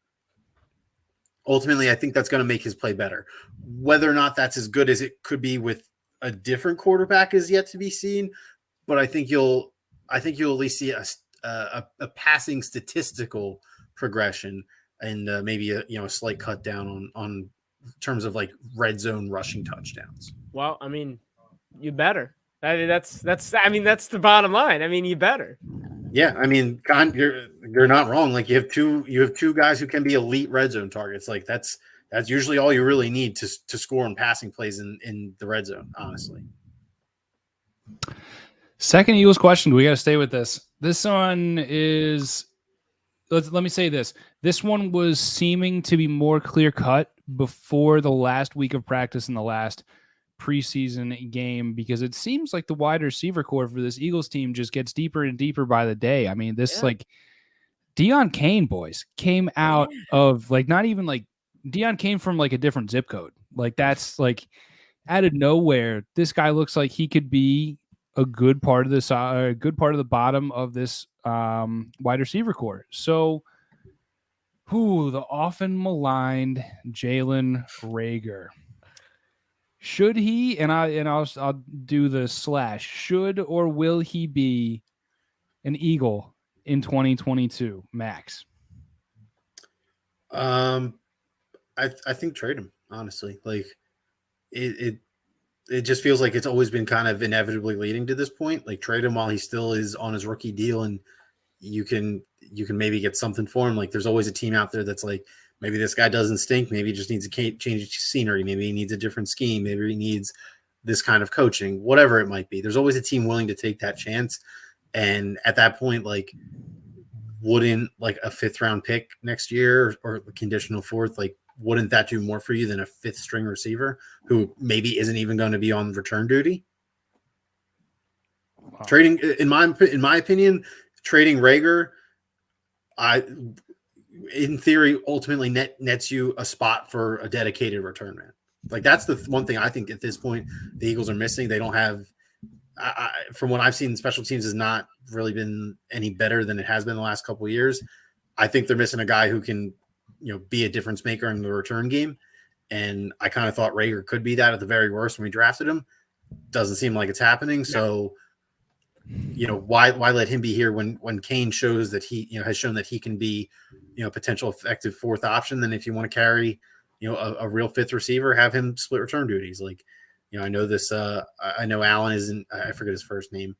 ultimately, I think that's going to make his play better. Whether or not that's as good as it could be with a different quarterback is yet to be seen. But I think you'll at least see a passing statistical progression and maybe a slight cut down on terms of like red zone rushing touchdowns. Well, I mean, you better. That's the bottom line. I mean, you better. Yeah, I mean, you're not wrong. Like you have two guys who can be elite red zone targets. Like that's usually all you really need to score on passing plays in the red zone, honestly. Second Eagles question. We got to stay with this. This one is, let me say this. This one was seeming to be more clear cut before the last week of practice in the last preseason game, because it seems like the wide receiver core for this Eagles team just gets deeper and deeper by the day. I mean, like Deion Kane boys came out of like, not even like Deion came from like a different zip code. Like that's like out of nowhere. This guy looks like he could be a good part of this, a good part of the bottom of this wide receiver core. So the often maligned Jalen Reagor. Should he, and I'll do the slash, should or will he be an Eagle in 2022, Max? I think trade him, honestly. Like it just feels like it's always been kind of inevitably leading to this point. Like trade him while he still is on his rookie deal, and you can maybe get something for him. Like there's always a team out there that's like, maybe this guy doesn't stink. Maybe he just needs to change of scenery. Maybe he needs a different scheme. Maybe he needs this kind of coaching, whatever it might be. There's always a team willing to take that chance. And at that point, like, wouldn't like a 5th round pick next year or a conditional 4th, like, wouldn't that do more for you than a 5th string receiver who maybe isn't even going to be on return duty? Wow. Trading, in my opinion, trading Reagor, in theory, ultimately nets you a spot for a dedicated return man. Like that's the one thing I think at this point the Eagles are missing. They don't have, from what I've seen, special teams has not really been any better than it has been the last couple of years. I think they're missing a guy who can, be a difference maker in the return game. And I kind of thought Reagor could be that at the very worst when we drafted him. Doesn't seem like it's happening. So, why let him be here when Kane shows that he, has shown that he can be, potential effective 4th option. Then if you want to carry, a real 5th receiver, have him split return duties. Like, I know this, I know Allen isn't, I forget his first name.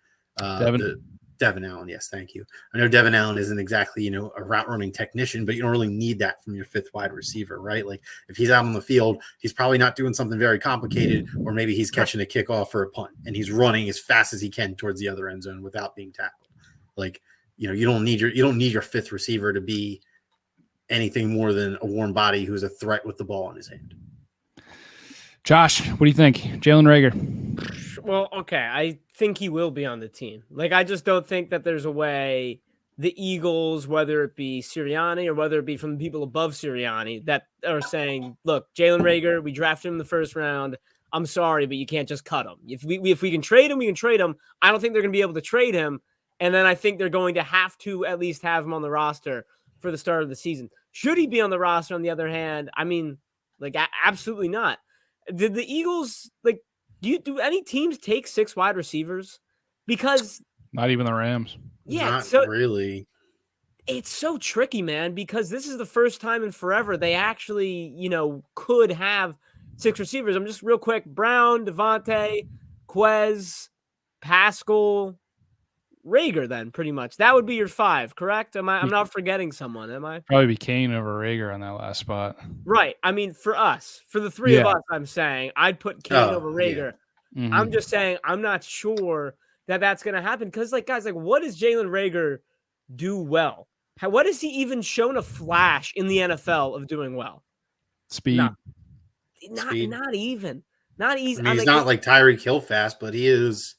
Devin Allen. Yes. Thank you. I know Devin Allen isn't exactly, a route running technician, but you don't really need that from your 5th wide receiver, right? Like if he's out on the field, he's probably not doing something very complicated, or maybe he's catching a kickoff or a punt and he's running as fast as he can towards the other end zone without being tackled. Like, you don't need your 5th receiver to be anything more than a warm body who's a threat with the ball in his hand. Josh, what do you think? Jalen Reagor. Well, okay. I think he will be on the team. Like, I just don't think that there's a way the Eagles, whether it be Sirianni or whether it be from the people above Sirianni, that are saying, look, Jalen Reagor, we drafted him in the first round. I'm sorry, but you can't just cut him. If we can trade him, we can trade him. I don't think they're going to be able to trade him. And then I think they're going to have to at least have him on the roster for the start of the season. Should he be on the roster, on the other hand? I mean, like, absolutely not. Did the Eagles, like, do any teams take 6 wide receivers? Because not even the Rams. Yeah, Not so really. it's so tricky, man, because this is the first time in forever they actually, could have 6 receivers. I'm just real quick. Brown, Devontae, Quez, Pascal, Reagor, then pretty much. That would be your 5, correct? I'm not forgetting someone, am I? Probably be Kane over Reagor on that last spot. Right. I mean, for us, for the 3 of us, I'm saying I'd put Kane over Reagor. Yeah. Mm-hmm. I'm just saying I'm not sure that that's going to happen because, like, guys, like, what does Jalen Reagor do well? What has he even shown a flash in the NFL of doing well? Speed. Not even. Not easy. I mean, he's not like Tyreek Hill fast, but he is.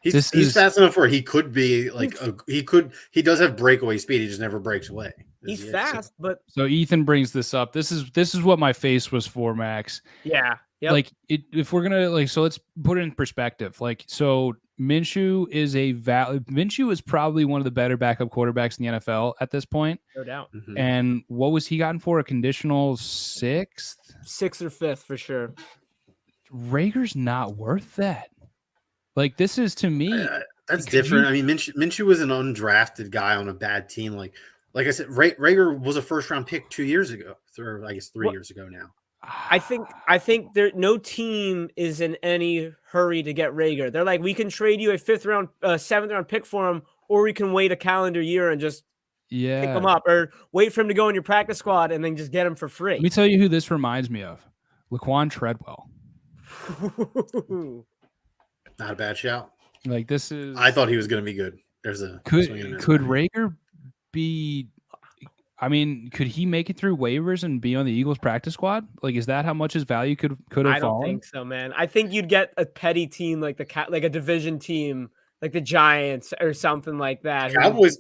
He's fast enough where he could be like he does have breakaway speed. He just never breaks away. He's fast, but so Ethan brings this up. This is what my face was for, Max. Yeah. Yep. Like if we're gonna so let's put it in perspective. Like so Minshew is probably one of the better backup quarterbacks in the NFL at this point. No doubt. Mm-hmm. And what was he gotten for? A conditional 6th? 6th or 5th for sure. Reagor's not worth that. Like this is to me. That's different. I mean, Minshew was an undrafted guy on a bad team. Like I said, Reagor was a first-round pick 2 years ago, or I guess 3 years ago now. I think no team is in any hurry to get Reagor. They're like, we can trade you a 7th round pick for him, or we can wait a calendar year and just pick him up, or wait for him to go in your practice squad and then just get him for free. Let me tell you who this reminds me of: Laquan Treadwell. Not a bad shout. Like this is. I thought he was going to be good. Could Reagor be? I mean, could he make it through waivers and be on the Eagles practice squad? Like, is that how much his value could have fallen? I don't think so, man. I think you'd get a petty team like like a division team, like the Giants or something like that. Cowboys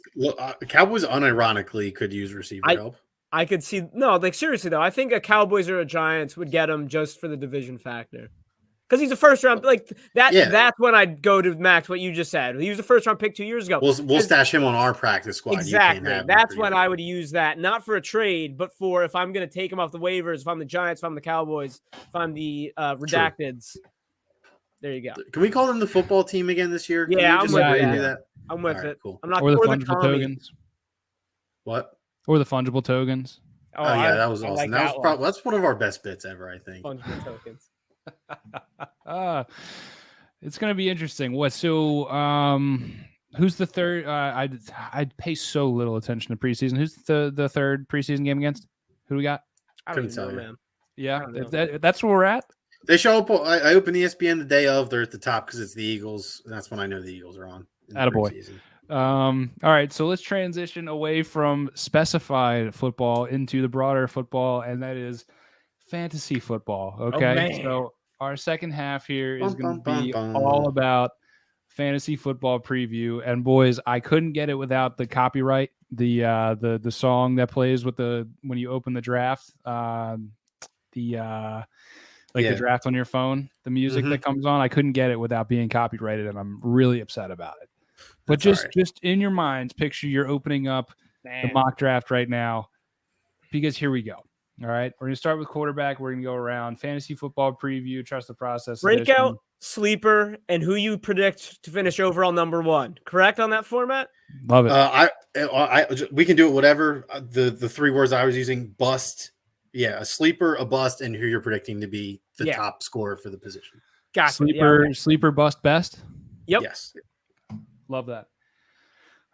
unironically could use receiver help. I could see like seriously though. I think a Cowboys or a Giants would get him just for the division factor. Because he's a first round like that. Yeah. That's when I'd go to Max. What you just said. He was a first round pick 2 years ago. We'll stash him on our practice squad. Exactly. That's when I would use that, not for a trade, but for if I'm going to take him off the waivers. If I'm the Giants, if I'm the Cowboys, if I'm the redacteds. True. There you go. Can we call them the football team again this year? Yeah, I'm with that. I'm with it. Cool. I'm not. Or the fungible tokens. What? Or the fungible tokens. Oh yeah, that was awesome. Like that's one of our best bits ever, I think. Fungible tokens. It's gonna be interesting. Who's the third? I'd pay so little attention to preseason. Who's the third preseason game against? Who do we got? I don't know, man. Yeah, that's where we're at. They show up. I open ESPN the day of. They're at the top because it's the Eagles. And that's when I know the Eagles are on. Attaboy. All right, so let's transition away from specified football into the broader football, and that is fantasy football. Okay, so our second half here is going to be all about fantasy football preview. And boys, I couldn't get it without the copyright, the song that plays with when you open the draft, the draft on your phone, the music that comes on. I couldn't get it without being copyrighted, and I'm really upset about it. But just in your minds, picture you're opening up the mock draft right now, because here we go. All right, we're going to start with quarterback. We're going to go around fantasy football preview, trust the process. Breakout, sleeper, and who you predict to finish overall number 1. Correct on that format? Love it. We can do it whatever. The 3 words I was using: bust, a sleeper, a bust, and who you're predicting to be the top scorer for the position. Gotcha. Sleeper, bust, best. Yep. Yes. Love that.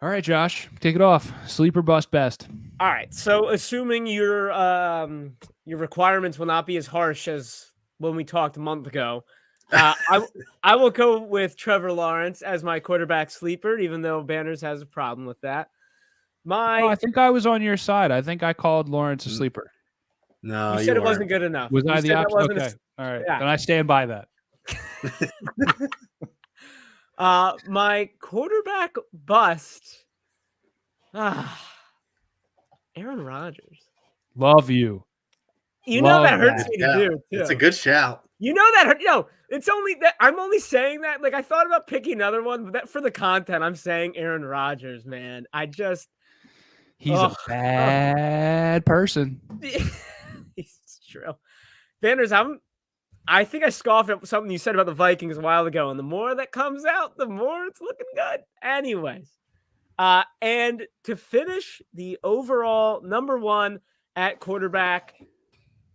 All right, Josh, take it off. Sleeper, bust, best. All right. So, assuming your requirements will not be as harsh as when we talked a month ago, I will go with Trevor Lawrence as my quarterback sleeper, even though Banners has a problem with that. I think I was on your side. I think I called Lawrence a sleeper. No, you said it wasn't good enough. Was I the option? Okay. All right. Yeah. Then I stand by that. My quarterback bust. Aaron Rodgers. Love you. You know that hurts me to do, too. It's a good shout. You know that hurt. Yo, it's only that I'm only saying that. Like, I thought about picking another one, but that for the content, I'm saying Aaron Rodgers, man. He's a bad person. He's true. Vanders, I think I scoffed at something you said about the Vikings a while ago, and the more that comes out, the more it's looking good. Anyways, and to finish the overall number one at quarterback,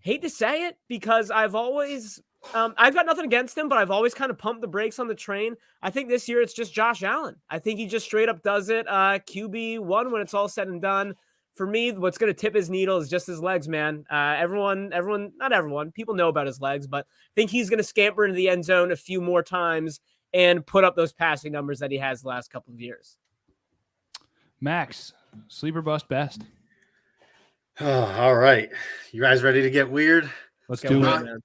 hate to say it because I've always, I've got nothing against him, but I've always kind of pumped the brakes on the train. I think this year it's just Josh Allen. I think he just straight up does it. QB1 when it's all said and done. For me, what's going to tip his needle is just his legs, man. Everyone, not everyone, people know about his legs, but I think he's going to scamper into the end zone a few more times and put up those passing numbers that he has the last couple of years. Max, sleeper bust best. Oh, all right. You guys ready to get weird? Let's do it. Man.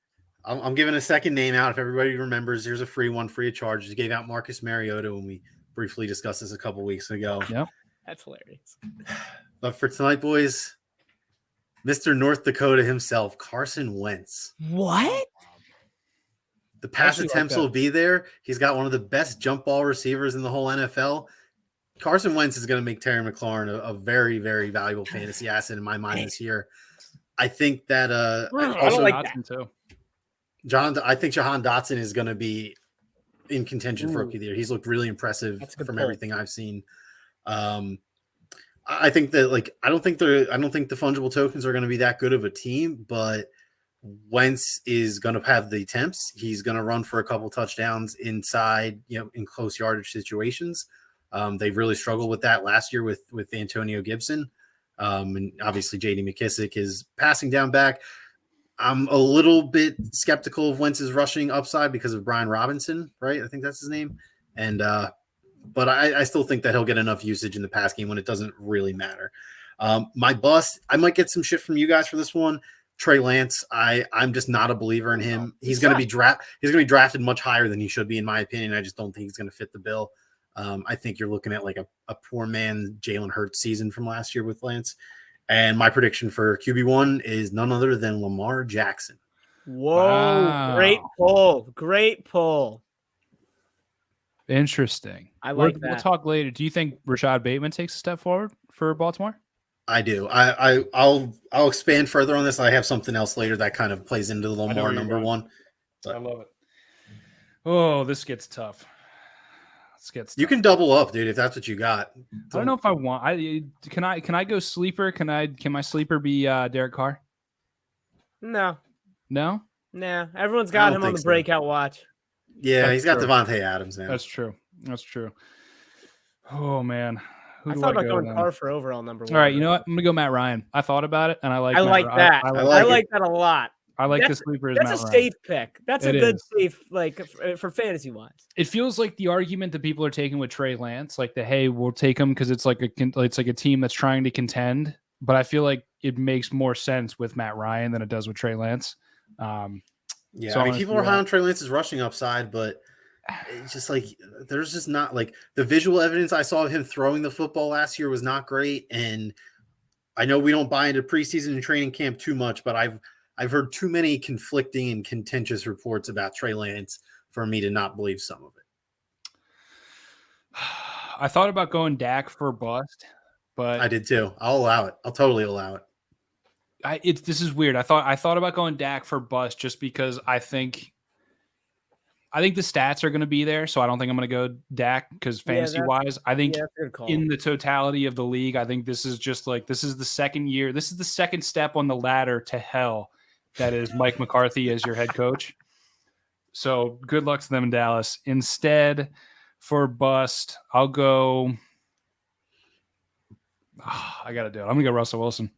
I'm giving a second name out. If everybody remembers, here's a free one, free of charge. Just gave out Marcus Mariota when we briefly discussed this a couple weeks ago. Yep. That's hilarious. But for tonight, boys, Mr. North Dakota himself, Carson Wentz. What? The pass attempts will be there. He's got one of the best jump ball receivers in the whole NFL. Carson Wentz is going to make Terry McLaurin a very, very valuable fantasy asset in my mind this year. I think that I don't like that. Too. I think Jahan Dotson is going to be in contention for Rookie of the Year. He's looked really impressive from everything I've seen. I think that I don't think the fungible tokens are going to be that good of a team, but Wentz is going to have the attempts. He's going to run for a couple touchdowns inside, in close yardage situations. They've really struggled with that last year with Antonio Gibson. And obviously JD McKissick is passing down back. I'm a little bit skeptical of Wentz's rushing upside because of Brian Robinson, right? I think that's his name. And, but I still think that he'll get enough usage in the pass game when it doesn't really matter. My bust, I might get some shit from you guys for this one. Trey Lance, I'm just not a believer in him. He's going to be drafted much higher than he should be, in my opinion. I just don't think he's going to fit the bill. I think you're looking at like a poor man Jalen Hurts season from last year with Lance. And my prediction for QB1 is none other than Lamar Jackson. Whoa, wow. Great pull. Interesting. I like that. We'll talk later. Do you think Rashad Bateman takes a step forward for Baltimore? I do. I'll expand further on this. I have something else later that kind of plays into the Lamar number one. But. I love it. Oh, this gets tough. You can double up, dude, if that's what you got. I don't know if I want. Can I go sleeper? Can my sleeper be Derek Carr? No. Nah. Everyone's got him on the breakout watch. Yeah, he's got Devontae Adams now. That's true. Oh man. I thought about going Carr for overall number one. All right, you know what? I'm gonna go Matt Ryan. I thought about it, and I like that. I like that a lot. I like the sleeper. That's a safe pick. That's a good safe, for fantasy wise. It feels like the argument that people are taking with Trey Lance, like we'll take him because it's like a team that's trying to contend. But I feel like it makes more sense with Matt Ryan than it does with Trey Lance. People are high on Trey Lance's rushing upside, but it's just there's just not the visual evidence I saw of him throwing the football last year was not great. And I know we don't buy into preseason and training camp too much, but I've heard too many conflicting and contentious reports about Trey Lance for me to not believe some of it. I thought about going Dak for bust, but I did too. I'll allow it. I'll totally allow it. This is weird. I thought about going Dak for bust just because I think the stats are going to be there, so I don't think I'm going to go Dak because fantasy-wise, I think in the totality of the league, I think this is just this is the second year. This is the second step on the ladder to hell. That is Mike McCarthy as your head coach. So good luck to them in Dallas. Instead, for bust, I'll go. I got to do it. I'm going to go Russell Wilson.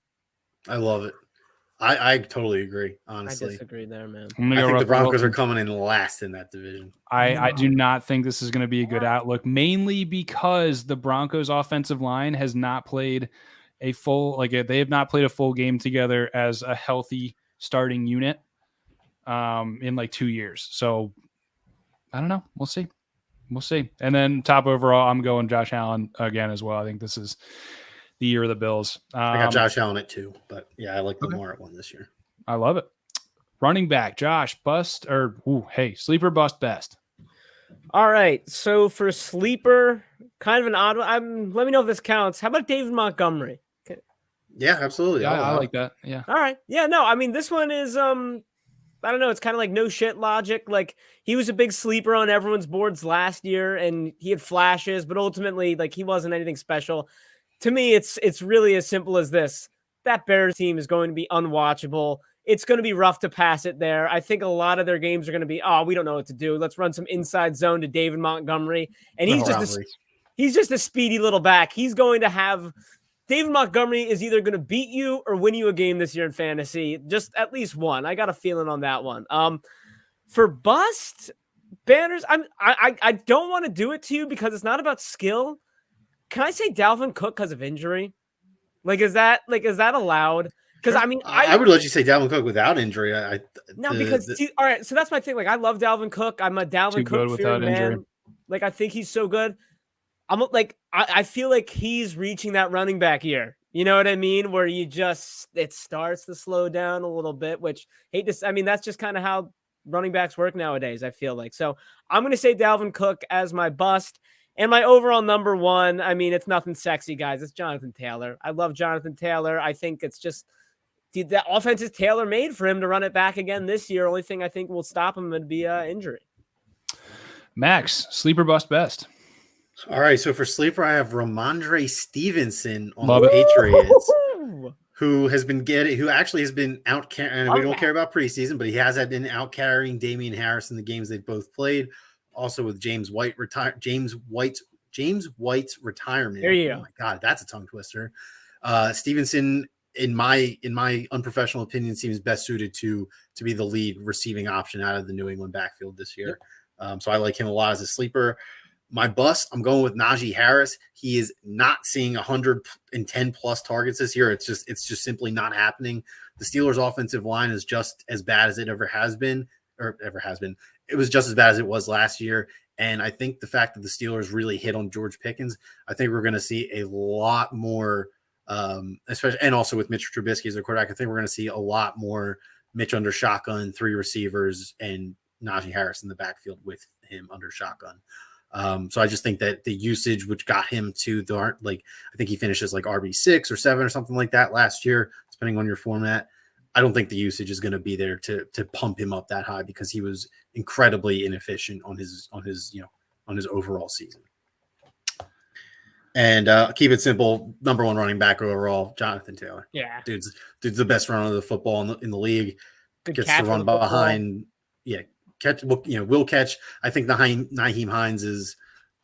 I love it. I totally agree, honestly. I disagree there, man. I think the Broncos are coming in last in that division. I do not think this is going to be a good outlook, mainly because the Broncos offensive line has not played a full they have not played a full game together as a healthy starting unit in 2 years. So I don't know. We'll see. We'll see. And then top overall, I'm going Josh Allen again as well. I think this is the year of the Bills. I got Josh Allen at 2, but yeah, I like Lamar at 1 this year. I love it. Running back, Josh, bust or sleeper, bust, best. All right. So for sleeper, kind of an odd one. Let me know if this counts. How about David Montgomery? Okay. Yeah, absolutely. Yeah, I like that. Yeah. All right. Yeah, no, I mean, this one is I don't know, it's kind of like no shit logic. Like, he was a big sleeper on everyone's boards last year, and he had flashes, but ultimately, like, he wasn't anything special. To me, it's really as simple as this. That Bears team is going to be unwatchable. It's going to be rough to pass it there. I think a lot of their games are going to be, we don't know what to do. Let's run some inside zone to David Montgomery. And he's just a speedy little back. He's going to have David Montgomery is either going to beat you or win you a game this year in fantasy. Just at least one. I got a feeling on that one. For bust, Banners, I don't want to do it to you because it's not about skill. Can I say Dalvin Cook because of injury? Is that allowed? Because I mean, I would let you say Dalvin Cook without injury. All right. So that's my thing. Like, I love Dalvin Cook. I'm a Dalvin Cook fan. Injury. Like, I think he's so good. I feel like he's reaching that running back year. You know what I mean? Where it starts to slow down a little bit. Which that's just kind of how running backs work nowadays. I feel like. So I'm going to say Dalvin Cook as my bust. And my overall number one, I mean, it's nothing sexy, guys. It's Jonathan Taylor. I love Jonathan Taylor. I think it's just the offense is tailor-made for him to run it back again this year. Only thing I think will stop him would be injury. Max, sleeper, bust, best. All right, so for sleeper, I have Ramondre Stevenson on the Patriots, who actually has been out. And we don't care about preseason, but he has been out carrying Damian Harris in the games they've both played. Also with James White's retirement. There you go. Oh my God, that's a tongue twister. Stevenson, in my unprofessional opinion, seems best suited to be the lead receiving option out of the New England backfield this year. Yep. So I like him a lot as a sleeper. My bust, I'm going with Najee Harris. He is not seeing 110 plus targets this year. It's just simply not happening. The Steelers' offensive line is just as bad as it ever has been. It was just as bad as it was last year. And I think the fact that the Steelers really hit on George Pickens, I think we're going to see a lot more, especially, and also with Mitch Trubisky as a quarterback, I think we're going to see a lot more Mitch under shotgun, 3 receivers, and Najee Harris in the backfield with him under shotgun. So I just think that the usage, which got him to I think he finishes like RB6 or 7 or something like that last year, depending on your format. I don't think the usage is going to be there to pump him up that high because he was incredibly inefficient on his overall season. And keep it simple. Number 1 running back overall, Jonathan Taylor. Yeah, dude's the best runner of the football in the league. Good Gets to run behind. Yeah, will catch. I think Nyheim Hines is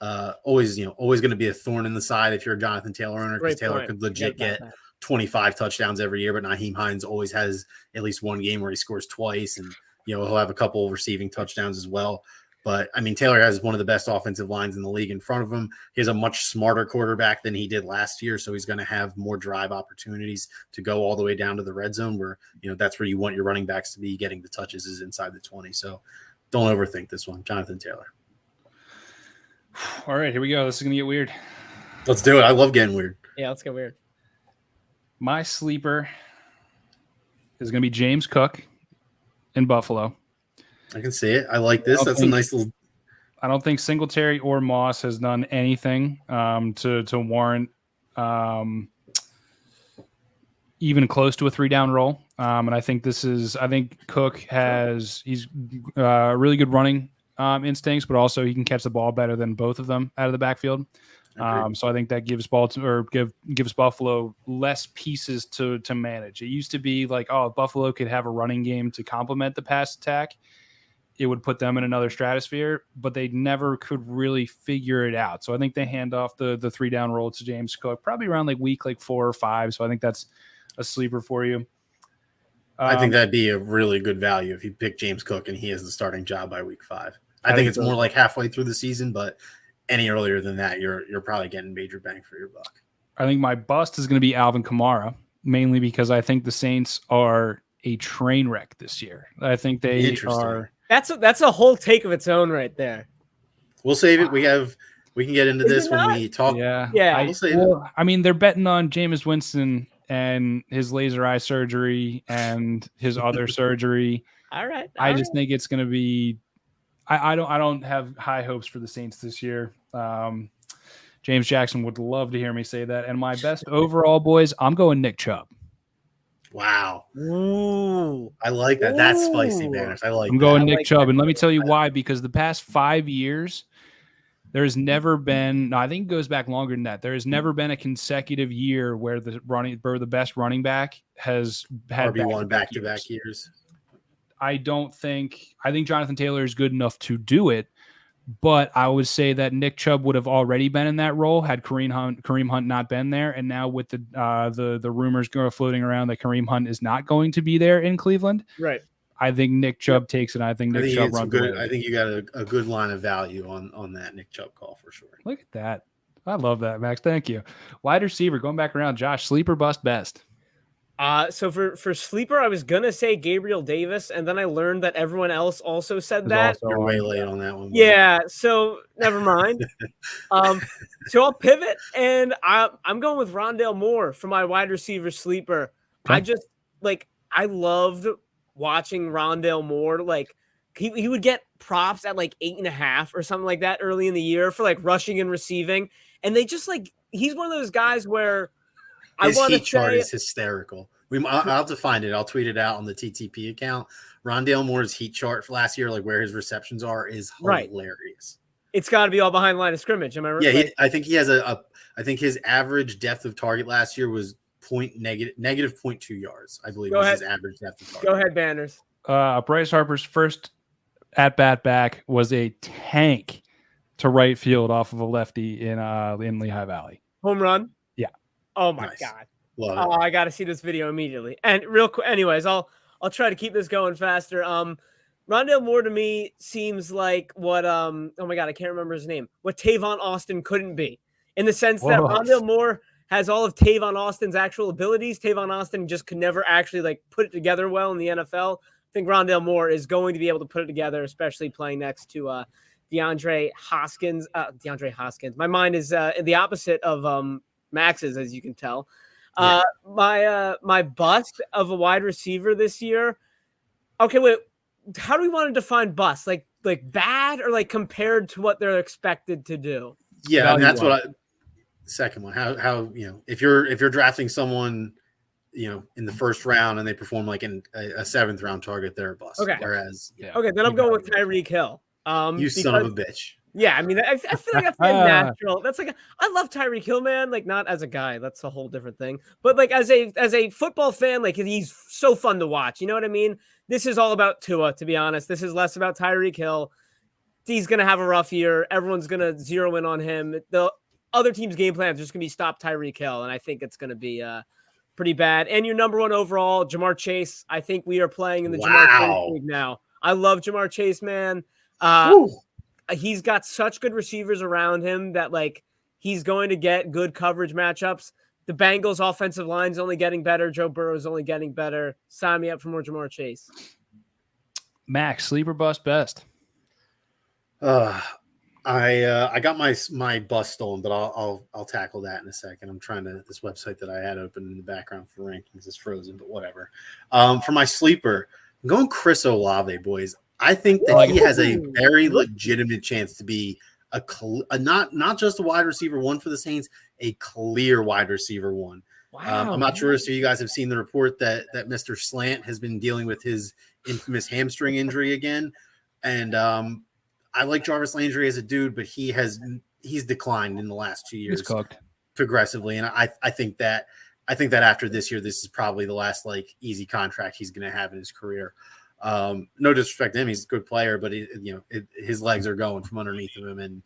always going to be a thorn in the side if you're a Jonathan Taylor owner, because Taylor could legit get 25 touchdowns every year, but Nyheim Hines always has at least one game where he scores twice, and he'll have a couple of receiving touchdowns as well. But I mean, Taylor has one of the best offensive lines in the league in front of him. He has a much smarter quarterback than he did last year, so he's going to have more drive opportunities to go all the way down to the red zone, where that's where you want your running backs to be getting the touches, is inside the 20. So don't overthink this one, Jonathan Taylor. All right, here we go. This is going to get weird. Let's do it. I love getting weird. Yeah, let's get weird. My sleeper is going to be James Cook in Buffalo. I can see it. I like this. That's a nice little. I don't think Singletary or Moss has done anything to warrant even close to a 3-down roll. And I think Cook he's really good running instincts, but also he can catch the ball better than both of them out of the backfield. So I think that gives Buffalo less pieces to manage. It used to be like, if Buffalo could have a running game to complement the pass attack, it would put them in another stratosphere, but they never could really figure it out. So I think they hand off the 3-down roll to James Cook probably around week 4 or 5. So I think that's a sleeper for you. I think that'd be a really good value if you pick James Cook and he has the starting job by week 5. I think it's more like halfway through the season, but any earlier than that, you're probably getting major bang for your buck. I think my bust is going to be Alvin Kamara, mainly because I think the Saints are a train wreck this year. I think they are That's a whole take of its own right there. We'll save it. We can get into this when we talk. Yeah. Yeah. I mean, they're betting on Jameis Winston and his laser eye surgery and his other surgery. All right. I just think it's going to be. I don't have high hopes for the Saints this year. James Jackson would love to hear me say that. And my best overall, boys, I'm going Nick Chubb. Wow. Ooh. I like that. That's spicy, Banners. I'm going Nick Chubb. And let me tell you why. Because the past 5 years, there's never been. No, I think it goes back longer than that. There has never been a consecutive year where the best running back has had RB1 back-to-back years. I think Jonathan Taylor is good enough to do it, but I would say that Nick Chubb would have already been in that role had Kareem Hunt not been there. And now with the rumors floating around that Kareem Hunt is not going to be there in Cleveland, right? I think Nick Chubb takes it. I think Nick Chubb runs good. I think you got a good line of value on that Nick Chubb call for sure. Look at that. I love that, Max. Thank you. Wide receiver, going back around, Josh, sleeper, bust, best. So for sleeper, I was gonna say Gabriel Davis, and then I learned that everyone else also said that. You're way late on that one. Yeah, so never mind. So I'll pivot, and I'm going with Rondale Moore for my wide receiver sleeper. Okay. I loved watching Rondale Moore. Like he would get props at like 8.5 or something like that early in the year for like rushing and receiving, and they just like he's one of those guys where. His heat chart is hysterical. I'll have to find it. I'll tweet it out on the TTP account. Rondale Moore's heat chart for last year, like where his receptions are, is hilarious. Right. It's got to be all behind line of scrimmage. Am I right? Yeah, I think he has I think his average depth of target last year was negative 0.2 yards. I believe was his average depth of target. Go ahead, Banners. Bryce Harper's first at bat back was a tank to right field off of a lefty in Lehigh Valley. Home run. Yeah. Oh my God. I got to see this video immediately. And real quick, anyways, I'll try to keep this going faster. Rondale Moore to me seems like what oh my God, I can't remember his name. What Tavon Austin couldn't be, in the sense that Rondale Moore has all of Tavon Austin's actual abilities. Tavon Austin just could never actually like put it together well in the NFL. I think Rondale Moore is going to be able to put it together, especially playing next to DeAndre Hoskins. My mind is the opposite of Max's, as you can tell. Yeah. My bust of a wide receiver this year. Okay, wait. How do we want to define bust? Like bad or like compared to what they're expected to do? Yeah, and that's what second one. How if you're drafting someone in the first round and they perform like in a 7th round target, they're a bust. Okay. Whereas okay, then I'm going with Tyreek Hill. You son of a bitch. Yeah, I mean, I feel like that's natural. That's like I love Tyreek Hill, man. Like not as a guy, that's a whole different thing. But like as a football fan, like he's so fun to watch. You know what I mean? This is all about Tua, to be honest. This is less about Tyreek Hill. He's gonna have a rough year. Everyone's gonna zero in on him. The other team's game plan is just gonna be stop Tyreek Hill, and I think it's gonna be pretty bad. And your number one overall, Jamar Chase. I think we are playing in the Jamar Chase league now. I love Jamar Chase, man. He's got such good receivers around him that like he's going to get good coverage matchups. The Bengals offensive line is only getting better. Joe Burrow is only getting better. Sign me up for more Jamar Chase. Max, sleeper bust best. I got my bust stolen, but I'll tackle that in a second. I'm trying to this website that I had open in the background for rankings is frozen, but whatever. For my sleeper, I'm going Chris Olave, boys. I think that he has a very legitimate chance to be a not just a wide receiver one for the Saints, a clear wide receiver one. Wow. I'm not sure if you guys have seen the report that Mr. Slant has been dealing with his infamous hamstring injury again. And I like Jarvis Landry as a dude, but he's declined in the last 2 years progressively. And I think that after this year, this is probably the last like easy contract he's going to have in his career. No disrespect to him, he's a good player, but his legs are going from underneath of him. And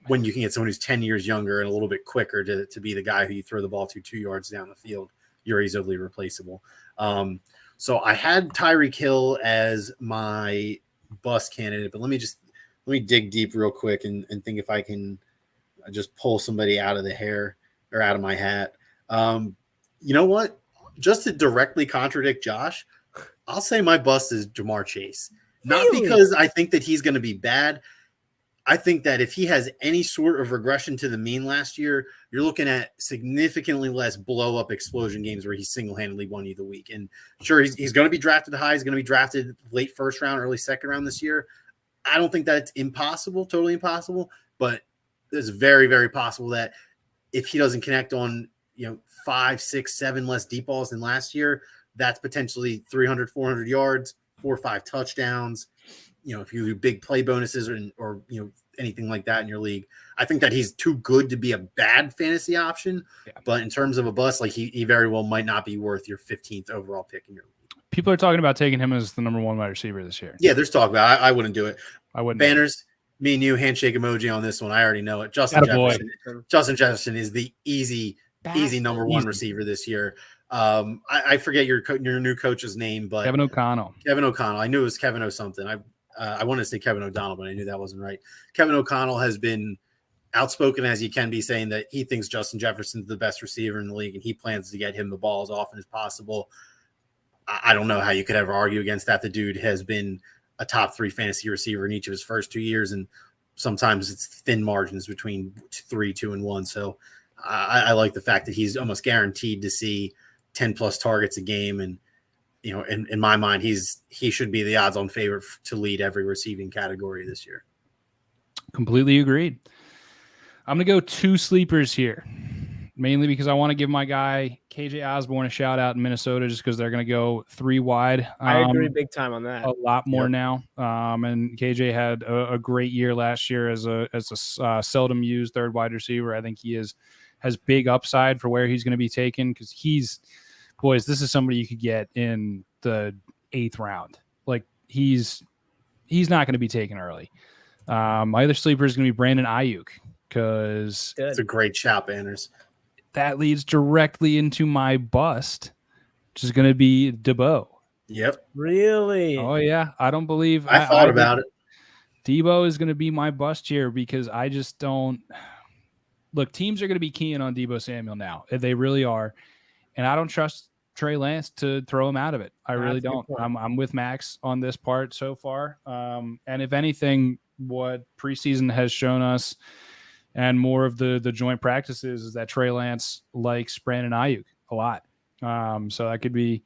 when you can get someone who's 10 years younger and a little bit quicker to be the guy who you throw the ball to 2 yards down the field, you're easily replaceable. So I had Tyreek Hill as my bust candidate, but let me dig deep real quick and think if I can just pull somebody out of the hair or out of my hat. You know what? Just to directly contradict Josh, I'll say my bust is Jamar Chase. Not because I think that he's going to be bad. I think that if he has any sort of regression to the mean last year, you're looking at significantly less blow-up explosion games where he single-handedly won you the week. And sure, he's going to be drafted high. He's going to be drafted late first round, early second round this year. I don't think that it's impossible, totally impossible, but it's very, very possible that if he doesn't connect on 5, 6, 7 less deep balls than last year, that's potentially 300, 400 yards, 4 or 5 touchdowns. If you do big play bonuses or anything like that in your league, I think that he's too good to be a bad fantasy option. Yeah. But in terms of a bust, like he very well might not be worth your 15th overall pick in your league. People are talking about taking him as the number 1 wide receiver this year. Yeah, there's talk about it. I wouldn't do it. I wouldn't. Banners, me and you, handshake emoji on this one. I already know it. Justin Jefferson is the easy number 1 receiver this year. I forget your new coach's name, but Kevin O'Connell. I knew it was Kevin O something. I wanted to say Kevin O'Donnell, but I knew that wasn't right. Kevin O'Connell has been outspoken as he can be, saying that he thinks Justin Jefferson's the best receiver in the league, and he plans to get him the ball as often as possible. I don't know how you could ever argue against that. The dude has been a top 3 fantasy receiver in each of his first 2 years, and sometimes it's thin margins between 3, 2, and 1. So I like the fact that he's almost guaranteed to see 10 plus targets a game, and in my mind, he should be the odds-on favorite to lead every receiving category this year. Completely agreed. I'm going to go 2 sleepers here, mainly because I want to give my guy KJ Osborne a shout out in Minnesota, just because they're going to go 3 wide. I agree big time on that. A lot more now. And KJ had a great year last year as a seldom used 3rd wide receiver. I think he has big upside for where he's going to be taken, because boys, this is somebody you could get in the 8th round. Like he's not going to be taken early. My other sleeper is going to be Brandon Ayuk, because it's a great shout, Banners. That leads directly into my bust, which is going to be Debo. Yep. Really? Oh yeah. I don't believe I thought about it. Debo is going to be my bust here, because I just don't look. Teams are going to be keying on Debo Samuel now. They really are. And I don't trust Trey Lance to throw him out of it. I really don't. I'm with Max on this part so far. And if anything, what preseason has shown us, and more of the joint practices, is that Trey Lance likes Brandon Ayuk a lot. So that could be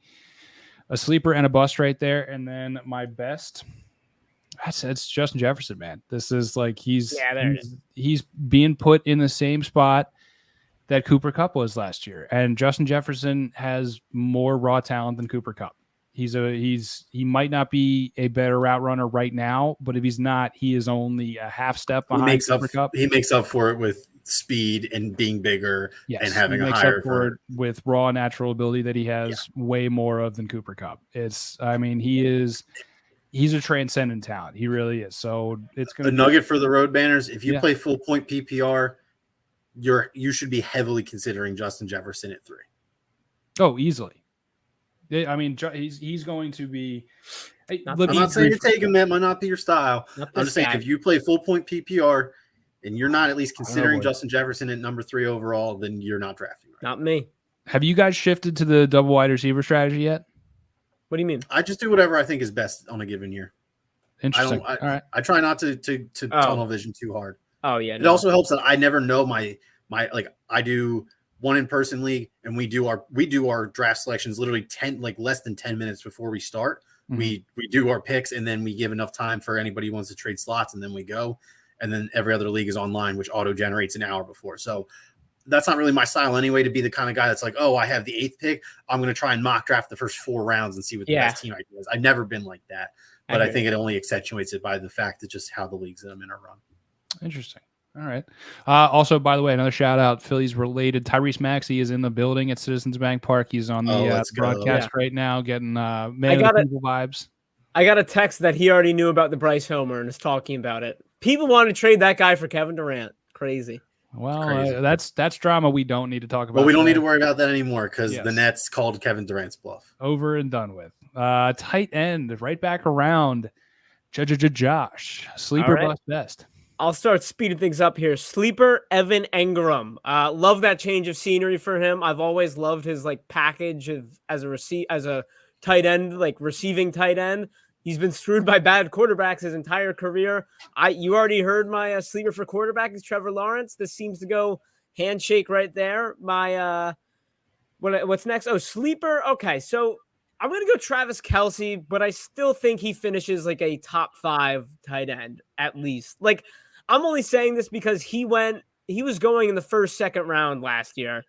a sleeper and a bust right there. And then my best, it's Justin Jefferson, man. This is like he's being put in the same spot that Cooper Kupp was last year. And Justin Jefferson has more raw talent than Cooper Kupp. He might not be a better route runner right now, but if he's not, he is only a half step behind Cooper Kupp. He makes up for it with speed and being bigger and having a higher for it with raw natural ability that he has way more of than Cooper Kupp. He's a transcendent talent. He really is. So it's going to be nugget for the road, Banners. If you play full point PPR, you should be heavily considering Justin Jefferson at 3. Oh, easily. I mean, he's going to be. I'm not saying to take him. That might not be your style. I'm just saying if you play full point PPR and you're not at least considering Justin Jefferson at number 3 overall, then you're not drafting. Right? Not me. Have you guys shifted to the double wide receiver strategy yet? What do you mean? I just do whatever I think is best on a given year. Interesting. All right. I try not to tunnel vision too hard. Oh yeah. It also helps that I never know my I do one in-person league, and we do our draft selections literally less than 10 minutes before we start. Mm-hmm. We do our picks, and then we give enough time for anybody who wants to trade slots, and then we go. And then every other league is online, which auto generates an hour before. So that's not really my style anyway, to be the kind of guy that's like, oh, I have the 8th pick, I'm going to try and mock draft the first 4 rounds and see what the best team idea is. I've never been like that, but I think it only accentuates it by the fact that just how the leagues that I'm in are run. Interesting. All right. Also, by the way, another shout out, Phillies related. Tyrese Maxey is in the building at Citizens Bank Park. He's on the broadcast right now, getting man of the people vibes. I got a text that he already knew about the Bryce Homer and is talking about it. People want to trade that guy for Kevin Durant. Crazy. Well, that's drama we don't need to talk about. Well, we don't need to worry about that anymore, because the Nets called Kevin Durant's bluff. Over and done with. Tight end, right back around. Josh. Sleeper bust best. I'll start speeding things up here. Sleeper Evan Engram. Love that change of scenery for him. I've always loved his package as a tight end, receiving tight end. He's been screwed by bad quarterbacks his entire career. You already heard my sleeper for quarterback is Trevor Lawrence. This seems to go handshake right there. My what's next? Oh, sleeper. Okay, so I'm gonna go Travis Kelce, but I still think he finishes like a top 5 tight end at least. Like, I'm only saying this because he was going in the first, second round last year.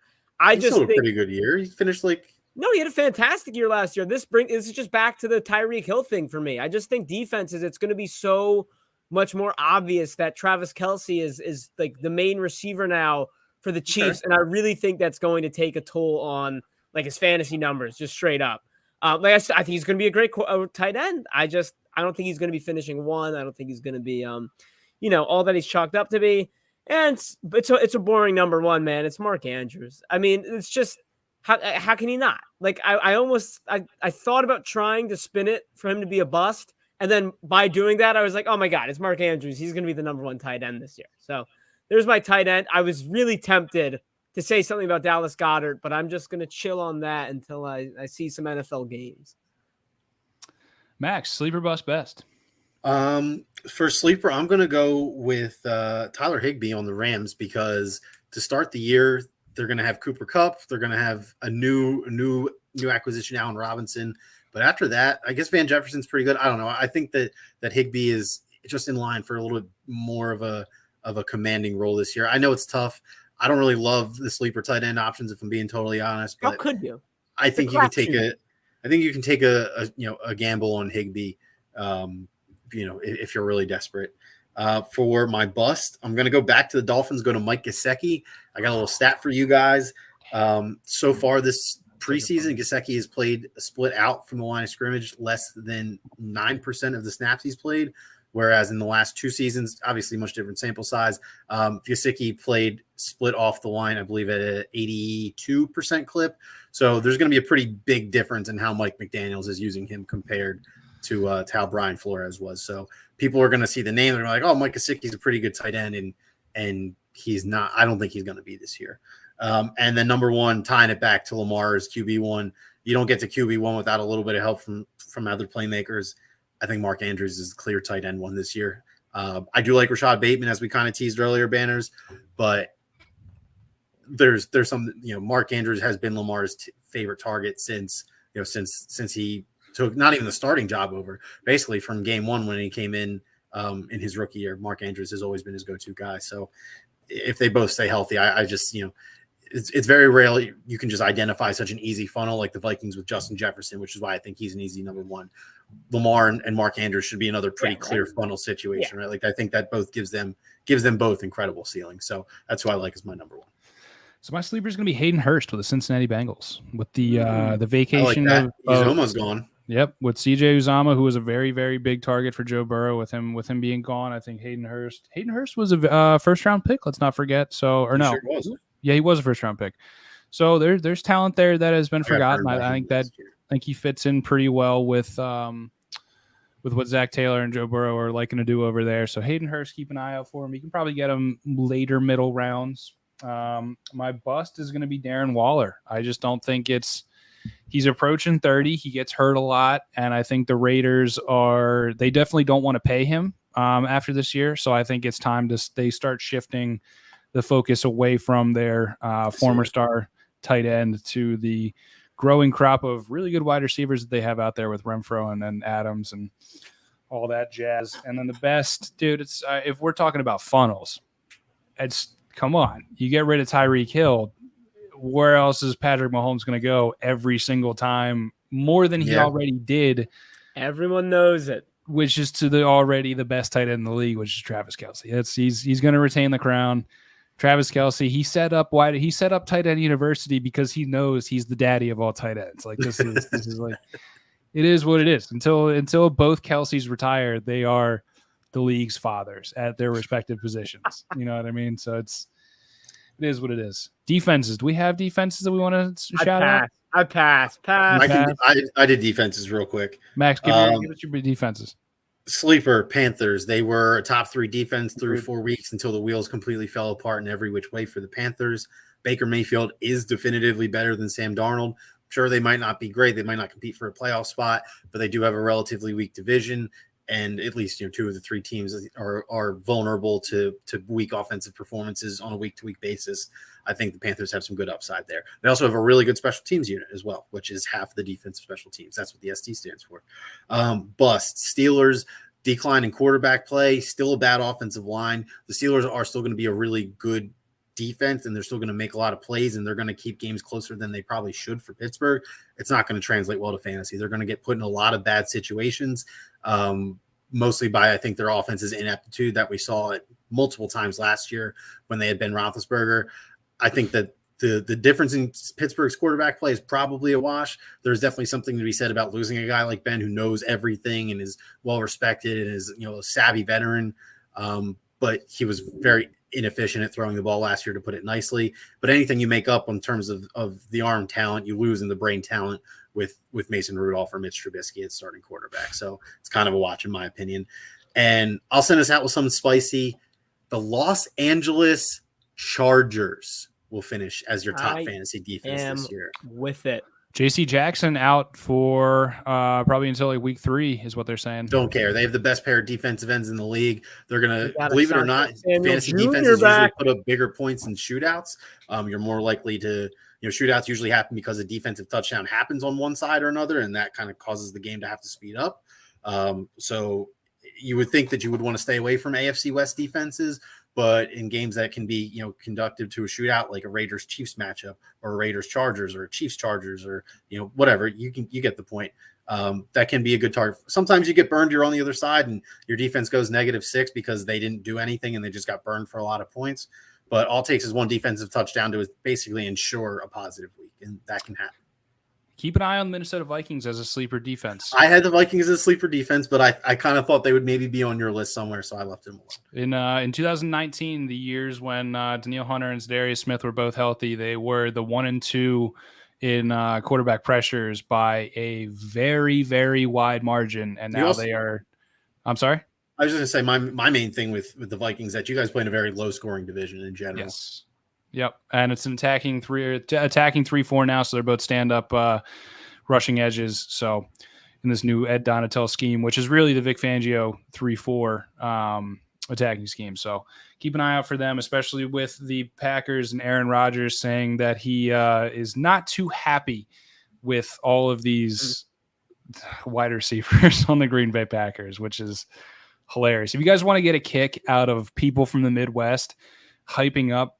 He still had a pretty good year. He finished like. No, he had a fantastic year last year. This is just back to the Tyreek Hill thing for me. I just think defenses, it's going to be so much more obvious that Travis Kelce is like the main receiver now for the Chiefs, and I really think that's going to take a toll on like his fantasy numbers, just straight up. Like I said, I think he's going to be a great tight end. I don't think he's going to be finishing 1. I don't think he's going to be, all that he's chalked up to be. And it's a boring number 1, man. It's Mark Andrews. I mean, it's just. How can he not? Like, I thought about trying to spin it for him to be a bust. And then by doing that, I was like, oh my God, it's Mark Andrews. He's going to be the number 1 tight end this year. So there's my tight end. I was really tempted to say something about Dallas Goedert, but I'm just going to chill on that until I see some NFL games. Max, sleeper bust best. For sleeper, I'm going to go with Tyler Higbee on the Rams because to start the year, they're going to have Cooper Kupp. They're going to have a new acquisition, Allen Robinson. But after that, I guess Van Jefferson's pretty good. I don't know. I think that Higbee is just in line for a little bit more of a commanding role this year. I know it's tough. I don't really love the sleeper tight end options, if I'm being totally honest. But how could you? I think you can take a gamble on Higbee. If you're really desperate. For my bust, I'm going to go back to the Dolphins, go to Mike Gesicki. I got a little stat for you guys. So far this preseason, Gesicki has played split out from the line of scrimmage less than 9% of the snaps he's played, whereas in the last 2 seasons, obviously much different sample size, Gesicki played split off the line, I believe, at an 82% clip. So there's going to be a pretty big difference in how Mike McDaniels is using him compared to how Brian Flores was. So people are going to see the name. They're like, oh, Mike Gesicki's a pretty good tight end. And he's not. I don't think he's going to be this year. And then number 1, tying it back to Lamar's QB1. You don't get to QB1 without a little bit of help from other playmakers. I think Mark Andrews is the clear tight end 1 this year. I do like Rashad Bateman, as we kind of teased earlier, Banners, but there's some, Mark Andrews has been Lamar's favorite target since he took not even the starting job over, basically from game 1 when he came in his rookie year. Mark Andrews has always been his go-to guy. So if they both stay healthy, I just, it's very rare you can just identify such an easy funnel like the Vikings with Justin Jefferson, which is why I think he's an easy number 1. Lamar and Mark Andrews should be another pretty clear funnel situation, right? Like I think that both gives them both incredible ceilings. So that's who I like as my number 1. So my sleeper is going to be Hayden Hurst with the Cincinnati Bengals with the vacation. Like Uzoma's gone. Yep, with CJ Uzama, who was a very, very big target for Joe Burrow. With him being gone, I think Hayden Hurst was a first-round pick. Let's not forget. Sure was. Yeah, he was a first-round pick. So there's talent there that has been forgotten. I think he fits in pretty well with what Zach Taylor and Joe Burrow are liking to do over there. So Hayden Hurst, keep an eye out for him. You can probably get him later middle rounds. My bust is going to be Darren Waller. I just don't think he's approaching 30. He gets hurt a lot. And I think the Raiders they definitely don't want to pay him after this year. So I think it's time they start shifting the focus away from their former star tight end to the growing crop of really good wide receivers that they have out there with Renfro and then Adams and all that jazz. And then the best, dude, it's if we're talking about funnels, come on. You get rid of Tyreek Hill. Where else is Patrick Mahomes going to go every single time more than he already did? Everyone knows it. Which is to already the best tight end in the league, which is Travis Kelce. He's going to retain the crown. Travis Kelce, he set up tight end university because he knows he's the daddy of all tight ends. Like this is like it is what it is. Until both Kelce's retire, they are the league's fathers at their respective positions. You know what I mean? So it is what it is. Defenses. Do we have defenses that we want to shout out? I pass. I did defenses real quick. Max, give us your defenses. Sleeper Panthers. They were a top 3 defense through 4 weeks until the wheels completely fell apart in every which way for the Panthers. Baker Mayfield is definitively better than Sam Darnold, Sure, they might not be great. They might not compete for a playoff spot, but they do have a relatively weak division. And at least, 2 of the 3 teams are vulnerable to weak offensive performances on a week-to-week basis. I think the Panthers have some good upside there. They also have a really good special teams unit as well, which is half the defensive special teams. That's what the ST stands for. Bust. Steelers, decline in quarterback play, still a bad offensive line. The Steelers are still going to be a really good defense, and they're still going to make a lot of plays, and they're going to keep games closer than they probably should for Pittsburgh. It's not going to translate well to fantasy. They're going to get put in a lot of bad situations, mostly by, I think, their offense's ineptitude that we saw it multiple times last year when they had Ben Roethlisberger. I think that the difference in Pittsburgh's quarterback play is probably a wash. There's definitely something to be said about losing a guy like Ben who knows everything and is well respected and is a savvy veteran. But he was very inefficient at throwing the ball last year, to put it nicely. But anything you make up in terms of the arm talent, you lose in the brain talent with Mason Rudolph or Mitch Trubisky at starting quarterback. So it's kind of a watch in my opinion. And I'll send us out with something spicy. The Los Angeles Chargers will finish as your top fantasy defense this year. With it. JC Jackson out for probably until like week 3 is what they're saying. Don't care. They have the best pair of defensive ends in the league. They're going to, believe it or not, fantasy Jr. defenses usually put up bigger points in shootouts. You're more likely to, shootouts usually happen because a defensive touchdown happens on one side or another, and that kind of causes the game to have to speed up. So you would think that you would want to stay away from AFC West defenses, but in games that can be, conductive to a shootout, like a Raiders-Chiefs matchup or a Raiders-Chargers or a Chiefs-Chargers or, whatever, you get the point. That can be a good target. Sometimes you get burned, you're on the other side, and your defense goes -6 because they didn't do anything and they just got burned for a lot of points. But all it takes is one defensive touchdown to basically ensure a positive week, and that can happen. Keep an eye on the Minnesota Vikings as a sleeper defense. I had the Vikings as a sleeper defense, but I kind of thought they would maybe be on your list somewhere, so I left them alone. In 2019, the years when Danielle Hunter and Zadarius Smith were both healthy, they were the 1 and 2 in quarterback pressures by a very, very wide margin, and now they are. I'm sorry. I was just going to say my main thing with the Vikings that you guys play in a very low scoring division in general. Yes. Yep, and it's an attacking 3-4 now, so they're both stand-up rushing edges. So in this new Ed Donatel scheme, which is really the Vic Fangio 3-4 attacking scheme. So keep an eye out for them, especially with the Packers and Aaron Rodgers saying that he is not too happy with all of these wide receivers on the Green Bay Packers, which is hilarious. If you guys want to get a kick out of people from the Midwest hyping up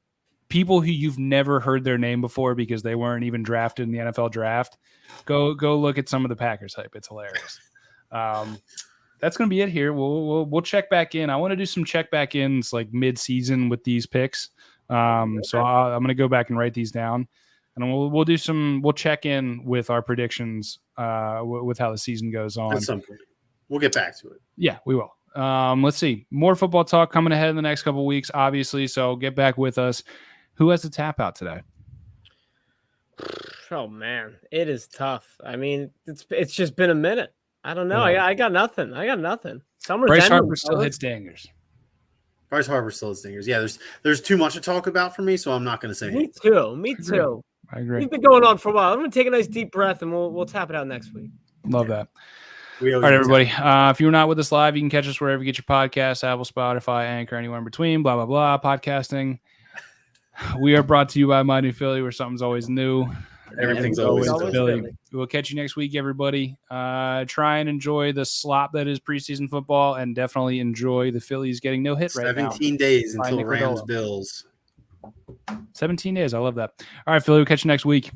people who you've never heard their name before because they weren't even drafted in the NFL draft, go look at some of the Packers hype. It's hilarious. That's going to be it here. We'll check back in. I want to do some check back ins like mid-season with these picks. So I'm going to go back and write these down, and we'll check in with our predictions with how the season goes on. At some point, we'll get back to it. Yeah, we will. Let's see. More football talk coming ahead in the next couple of weeks, obviously. So get back with us. Who has the tap out today? Oh man, it is tough. I mean, it's just been a minute. I don't know. Yeah. I got nothing. Bryce Harper still hits dingers. Bryce Harper still hits dingers. Yeah, there's too much to talk about for me, so I'm not going to say Me too. I agree. We've been going on for a while. I'm going to take a nice deep breath, and we'll tap it out next week. Love that. All right, everybody. If you're not with us live, you can catch us wherever you get your podcasts, Apple, Spotify, Anchor, anywhere in between, blah, blah, blah, podcasting. We are brought to you by My New Philly, where something's always new. Everything's always Philly. We'll catch you next week, everybody. Try and enjoy the slop that is preseason football, and definitely enjoy the Phillies getting no hit right now. 17 days until Rams-Bills. 17 days. I love that. All right, Philly, we'll catch you next week.